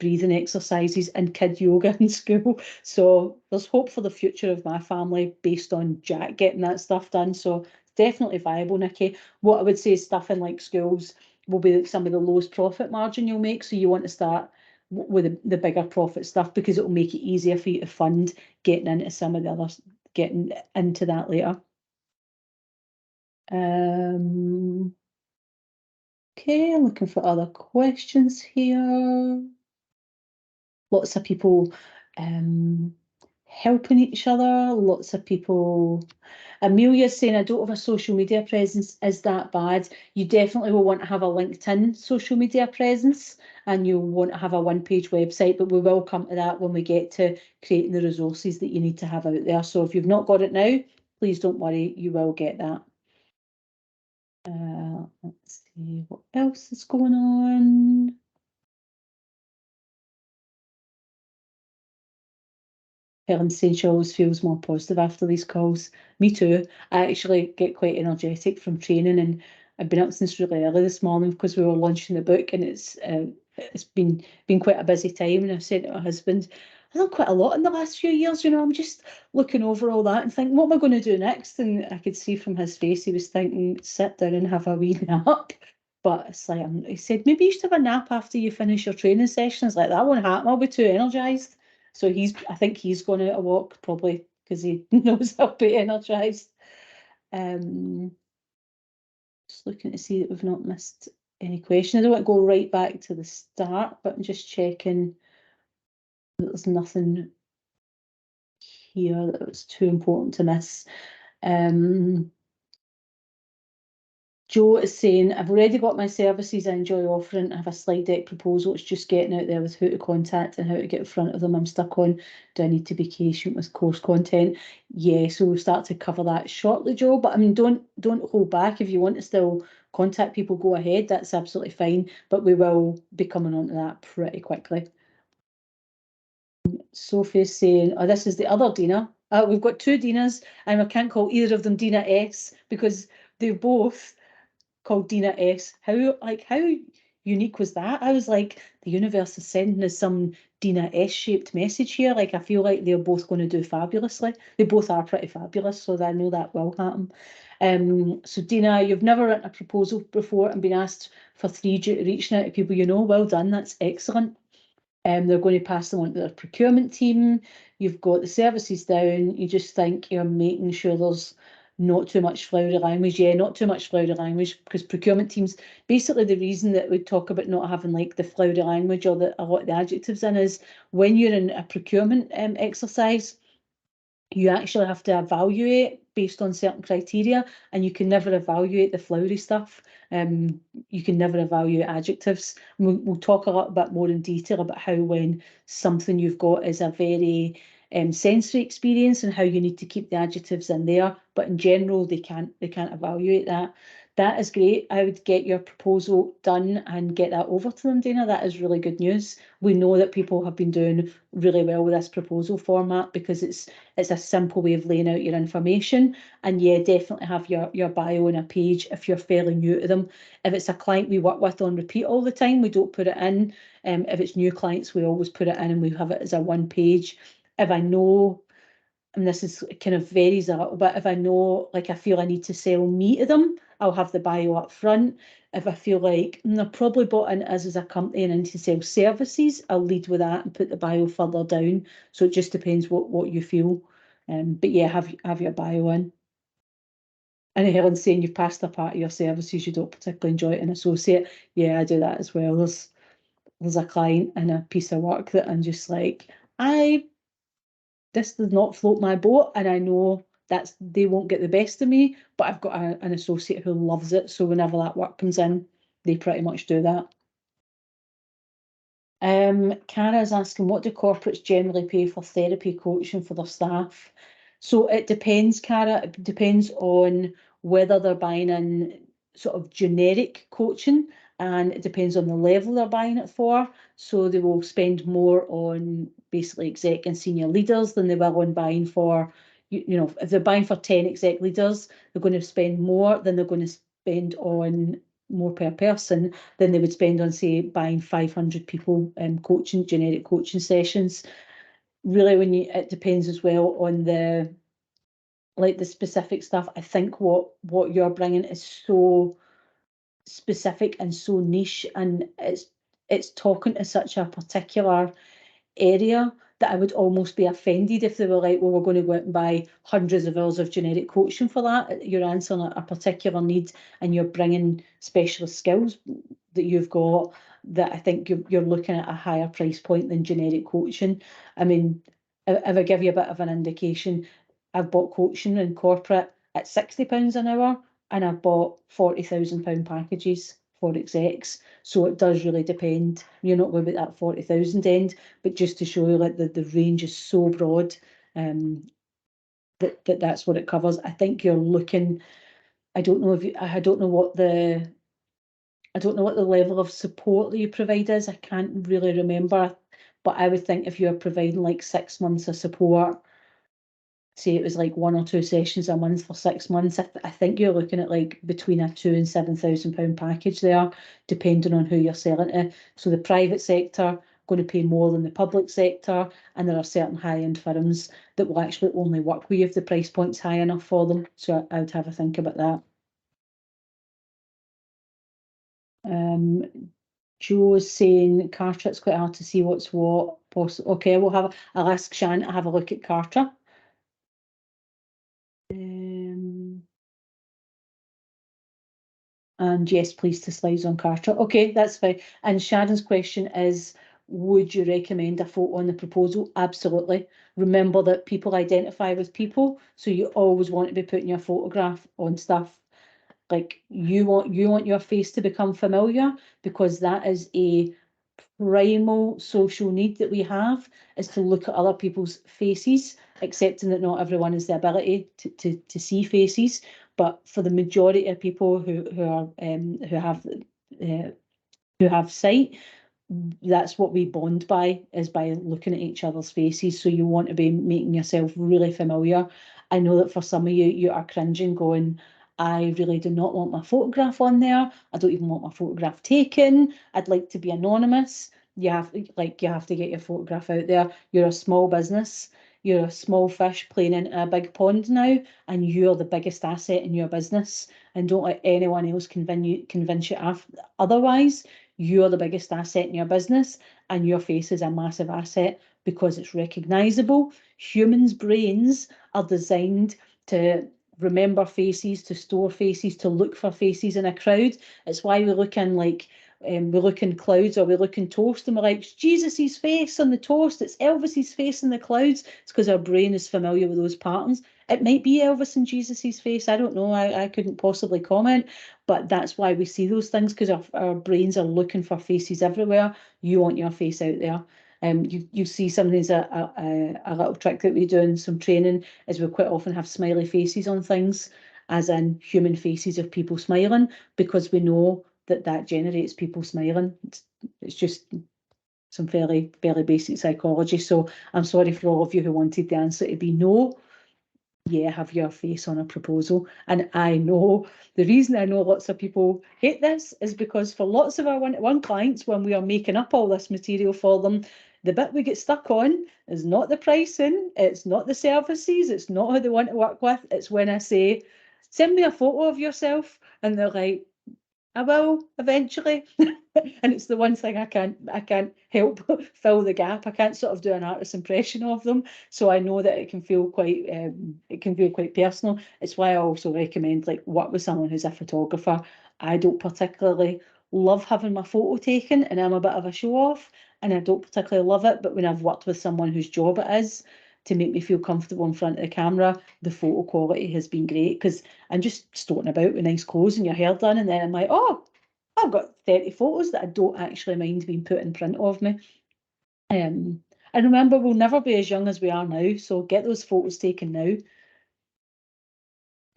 breathing exercises and kid yoga in school. So there's hope for the future of my family based on Jack getting that stuff done. So definitely viable, Nikki. What I would say is stuff in like schools will be some of the lowest profit margin you'll make. So you want to start with the bigger profit stuff, because it will make it easier for you to fund getting into some of the others, getting into that later. Okay, I'm looking for other questions here. Lots of people helping each other, lots of people. Amelia's saying, I don't have a social media presence. Is that bad? You definitely will want to have a LinkedIn social media presence, and you'll want to have a one-page website, but we will come to that when we get to creating the resources that you need to have out there. So if you've not got it now, please don't worry, you will get that. Let's see what else is going on. Helen saying she always feels more positive after these calls. Me too. I actually get quite energetic from training, and I've been up since really early this morning because we were launching the book, and it's been quite a busy time. And I've said to my husband, I've done quite a lot in the last few years. I'm just looking over all that and thinking, what am I going to do next? And I could see from his face he was thinking, sit down and have a wee nap. But it's like, he said, maybe you should have a nap after you finish your training sessions. Like, that won't happen. I'll be too energised. So I think he's going out a walk, probably because he knows I'll be energised. Just looking to see that we've not missed any questions. I don't want to go right back to the start, but I'm just checking that there's nothing here that was too important to miss. Joe is saying, I've already got my services I enjoy offering. I have a slide deck proposal. It's just getting out there with who to contact and how to get in front of them. I'm stuck on, do I need to be patient with course content? Yeah, so we'll start to cover that shortly, Joe. But I mean, don't hold back. If you want to still contact people, go ahead. That's absolutely fine. But we will be coming on to that pretty quickly. Sophie's saying, oh, this is the other Dina. We've got two Dinas, and I can't call either of them Dina S because they're both called Dina S. How unique was that? I was like, the universe is sending us some Dina S-shaped message here. Like, I feel like they're both going to do fabulously. They both are pretty fabulous, so I know that will happen. So Dina, you've never written a proposal before and been asked for 3 due to reaching out to people you know. Well done, that's excellent. They're going to pass them on to their procurement team. You've got the services down. You just think you're making sure there's not too much flowery language. Yeah, not too much flowery language, because procurement teams, basically the reason that we talk about not having like the flowery language or a lot of the adjectives in is when you're in a procurement exercise, you actually have to evaluate based on certain criteria, and you can never evaluate the flowery stuff. You can never evaluate adjectives. We'll talk a little bit more in detail about how when something you've got is a very sensory experience and how you need to keep the adjectives in there. But in general, they can't evaluate that. That is great. I would get your proposal done and get that over to them, Dana. That is really good news. We know that people have been doing really well with this proposal format because it's a simple way of laying out your information. And yeah, definitely have your bio on a page if you're fairly new to them. If it's a client we work with on repeat all the time, we don't put it in. If it's new clients, we always put it in and we have it as a 1 page. If I know, and this is kind of varies a little bit, if I know, like I feel I need to sell me to them, I'll have the bio up front. If I feel like they're probably bought in as a company and I need to sell services, I'll lead with that and put the bio further down. So it just depends what you feel. But yeah, have your bio in. And Helen's saying you've passed a part of your services you don't particularly enjoy it, an associate. Yeah, I do that as well. There's a client and a piece of work that I'm just like, this does not float my boat, and I know they won't get the best of me, but I've got an associate who loves it, so whenever that work comes in, they pretty much do that. Cara is asking, what do corporates generally pay for therapy coaching for their staff? So it depends, Cara. It depends on whether they're buying in sort of generic coaching, and it depends on the level they're buying it for. So they will spend more on basically exec and senior leaders than they will on buying for, you know, if they're buying for 10 exec leaders, they're going to spend more than they're going to spend on more per person than they would spend on, say, buying 500 people coaching, generic coaching sessions. Really, it depends as well on the specific stuff. I think what you're bringing is so specific and so niche, and it's talking to such a particular area that I would almost be offended if they were like, well, we're going to go out and buy hundreds of hours of generic coaching for that. You're answering a particular need and you're bringing specialist skills that you've got, that I think you're looking at a higher price point than generic coaching. I mean, if I give you a bit of an indication, I've bought coaching in corporate at £60 an hour, and I've bought £40,000 packages for execs. So it does really depend. You're not going to be at that 40,000 end, but just to show you like the range is so broad, that's what it covers. I think you're looking, I don't know what the level of support that you provide is. I can't really remember, but I would think if you're providing like 6 months of support, say it was like 1 or 2 sessions a month for 6 months, I think you're looking at like between a £2,000 and £7,000 package there, depending on who you're selling to. So the private sector going to pay more than the public sector, and there are certain high-end firms that will actually only work with you if the price point's high enough for them. So I would have a think about that. Joe is saying Kartra, it's quite hard to see what's what. Okay, I'll ask Shan to have a look at Kartra. And yes, please, to slides on Kartra. Okay, that's fine. And Sharon's question is, Would you recommend a photo on the proposal? Absolutely. Remember that people identify with people, so you always want to be putting your photograph on stuff. Like you want your face to become familiar, because that is a primal social need that we have, is to look at other people's faces, accepting that not everyone has the ability to see faces, but for the majority of people who have sight, that's what we bond by, is by looking at each other's faces. So you want to be making yourself really familiar. I know that for some of you are cringing, going, I really do not want my photograph on there. I don't even want my photograph taken. I'd like to be anonymous. You have to get your photograph out there. You're a small business. You're a small fish playing in a big pond now, and you're the biggest asset in your business. And don't let anyone else convince you otherwise. You're the biggest asset in your business, and your face is a massive asset because it's recognizable. Humans' brains are designed to remember faces, to store faces, to look for faces in a crowd. It's why we look in clouds, or we look in toast and we're like, Jesus's face on the toast, it's Elvis's face in the clouds. It's because our brain is familiar with those patterns. It might be Elvis and Jesus's face. I don't know. I couldn't possibly comment, but that's why we see those things, because our brains are looking for faces everywhere. You want your face out there. You see something's a little trick that we do in some training is we quite often have smiley faces on things, as in human faces of people smiling, because we know that generates people smiling. It's just some fairly basic psychology. So I'm sorry for all of you who wanted the answer to be no. Yeah, have your face on a proposal. And I know the reason I know lots of people hate this is because for lots of our one-to-one clients, when we are making up all this material for them, the bit we get stuck on is not the pricing, it's not the services, it's not who they want to work with. It's when I say, send me a photo of yourself, and they're like, I will eventually. And it's the one thing I can't help fill the gap. I can't sort of do an artist's impression of them. So I know that it can feel quite personal. It's why I also recommend work with someone who's a photographer. I don't particularly love having my photo taken, and I'm a bit of a show off, and I don't particularly love it. But when I've worked with someone whose job it is to make me feel comfortable in front of the camera, the photo quality has been great, because I'm just stoting about with nice clothes and your hair done, and then I'm like, oh, I've got 30 photos that I don't actually mind being put in print of me. And remember, we'll never be as young as we are now, so get those photos taken now.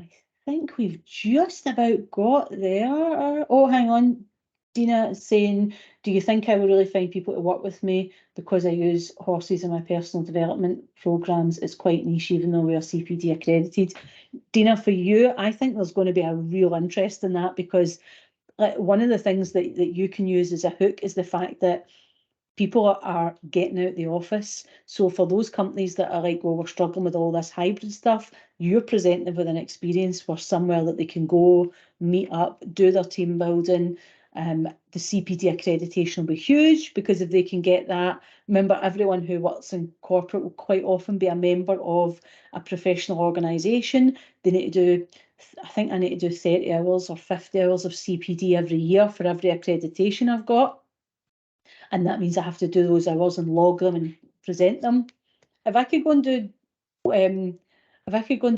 I think we've just about got there. Oh, hang on. Dina is saying, do you think I will really find people to work with me because I use horses in my personal development programs? It's quite niche, even though we are CPD accredited. Dina, for you, I think there's going to be a real interest in that, because one of the things that you can use as a hook is the fact that people are getting out the office. So for those companies that are like, well, we're struggling with all this hybrid stuff, you're presenting them with an experience for somewhere that they can go, meet up, do their team building. The CPD accreditation will be huge, because if they can get that, remember, everyone who works in corporate will quite often be a member of a professional organisation. They need to do, I think I need to do 30 hours or 50 hours of CPD every year for every accreditation I've got. And that means I have to do those hours and log them and present them. If I could go and do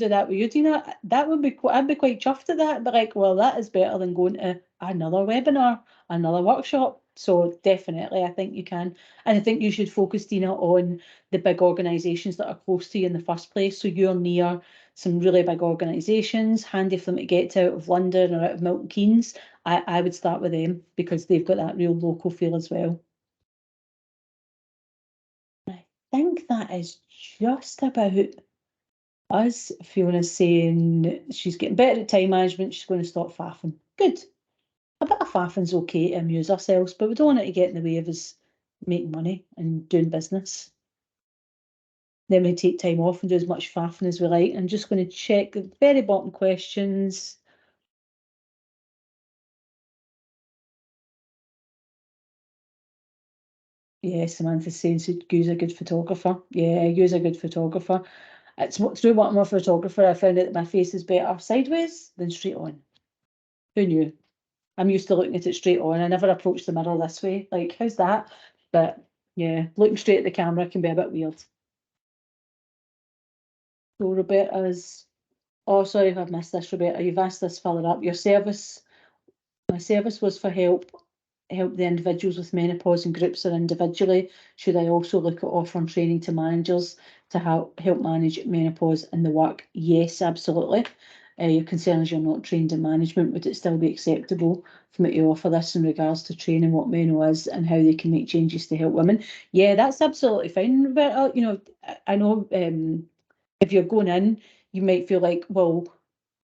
that with you, Dina, that would be I'd be quite chuffed at that. But like, well, that is better than going to another webinar, another workshop. So definitely, I think you can. And I think you should focus, Dina, on the big organisations that are close to you in the first place. So you're near some really big organisations, handy for them to get to out of London or out of Milton Keynes. I would start with them, because they've got that real local feel as well. I think that is just about us. Fiona's saying she's getting better at time management. She's going to stop faffing. Good. A bit of faffing's okay to amuse ourselves, but we don't want it to get in the way of us making money and doing business. Then we take time off and do as much faffing as we like. I'm just going to check the very bottom questions. Yeah, Samantha's saying Gu's a good photographer. Yeah, Gu's a good photographer. It's through what I'm a photographer, I found out that my face is better sideways than straight on. Who knew? I'm used to looking at it straight on. I never approach the mirror this way. Like, how's that? But Yeah, looking straight at the camera can be a bit weird. So Roberta's, oh sorry I've missed this, Roberta, you've asked this further up. My service was for help the individuals with menopause in groups or individually. Should I also look at offering training to managers to help manage menopause in the work? Yes, absolutely. Your concern is you're not trained in management. Would it still be acceptable for me to offer this in regards to training what Meno is and how they can make changes to help women? Yeah, that's absolutely fine. But I know if you're going in, you might feel like, well,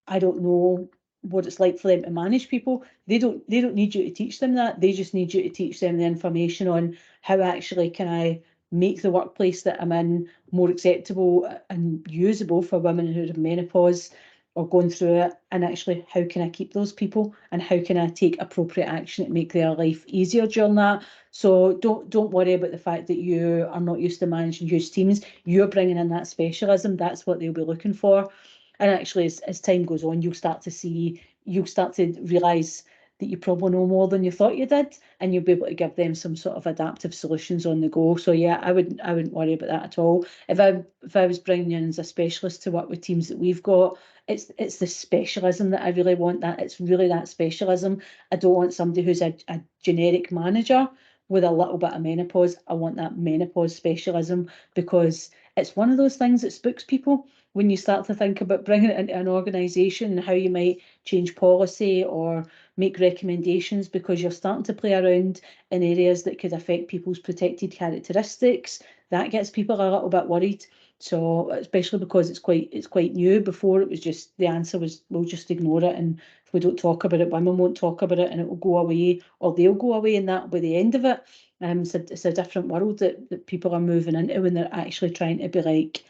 I don't know what it's like for them to manage people. They don't need you to teach them that. They just need you to teach them the information on how actually can I make the workplace that I'm in more acceptable and usable for women who have menopause or going through it, and actually how can I keep those people and how can I take appropriate action to make their life easier during that. So don't worry about the fact that you are not used to managing huge teams. You're bringing in that specialism. That's what they'll be looking for. And actually, as time goes on, you'll start to realise that you probably know more than you thought you did, and you'll be able to give them some sort of adaptive solutions on the go. So yeah, I wouldn't worry about that at all. If I was bringing you in as a specialist to work with teams that we've got, it's the specialism that I really want. That it's really that specialism. I don't want somebody who's a generic manager with a little bit of menopause. I want that menopause specialism, because it's one of those things that spooks people when you start to think about bringing it into an organisation and how you might change policy or make recommendations, because you're starting to play around in areas that could affect people's protected characteristics. That gets people a little bit worried. So especially because it's quite new. Before it was just the answer was we'll just ignore it, and if we don't talk about it, women won't talk about it, and it will go away, or they'll go away, and that'll be the end of it. It's a different world that people are moving into when they're actually trying to be like,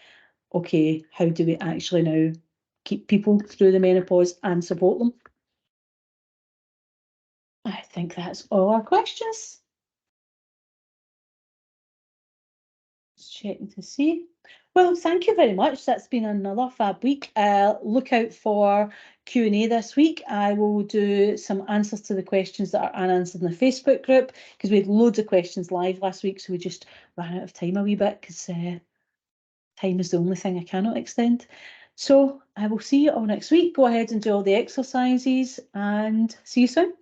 okay, how do we actually now keep people through the menopause and support them? I think that's all our questions. Just checking to see. Well, thank you very much. That's been another fab week. Look out for Q&A this week. I will do some answers to the questions that are unanswered in the Facebook group, because we had loads of questions live last week, so we just ran out of time a wee bit, because time is the only thing I cannot extend. So I will see you all next week. Go ahead and do all the exercises and see you soon.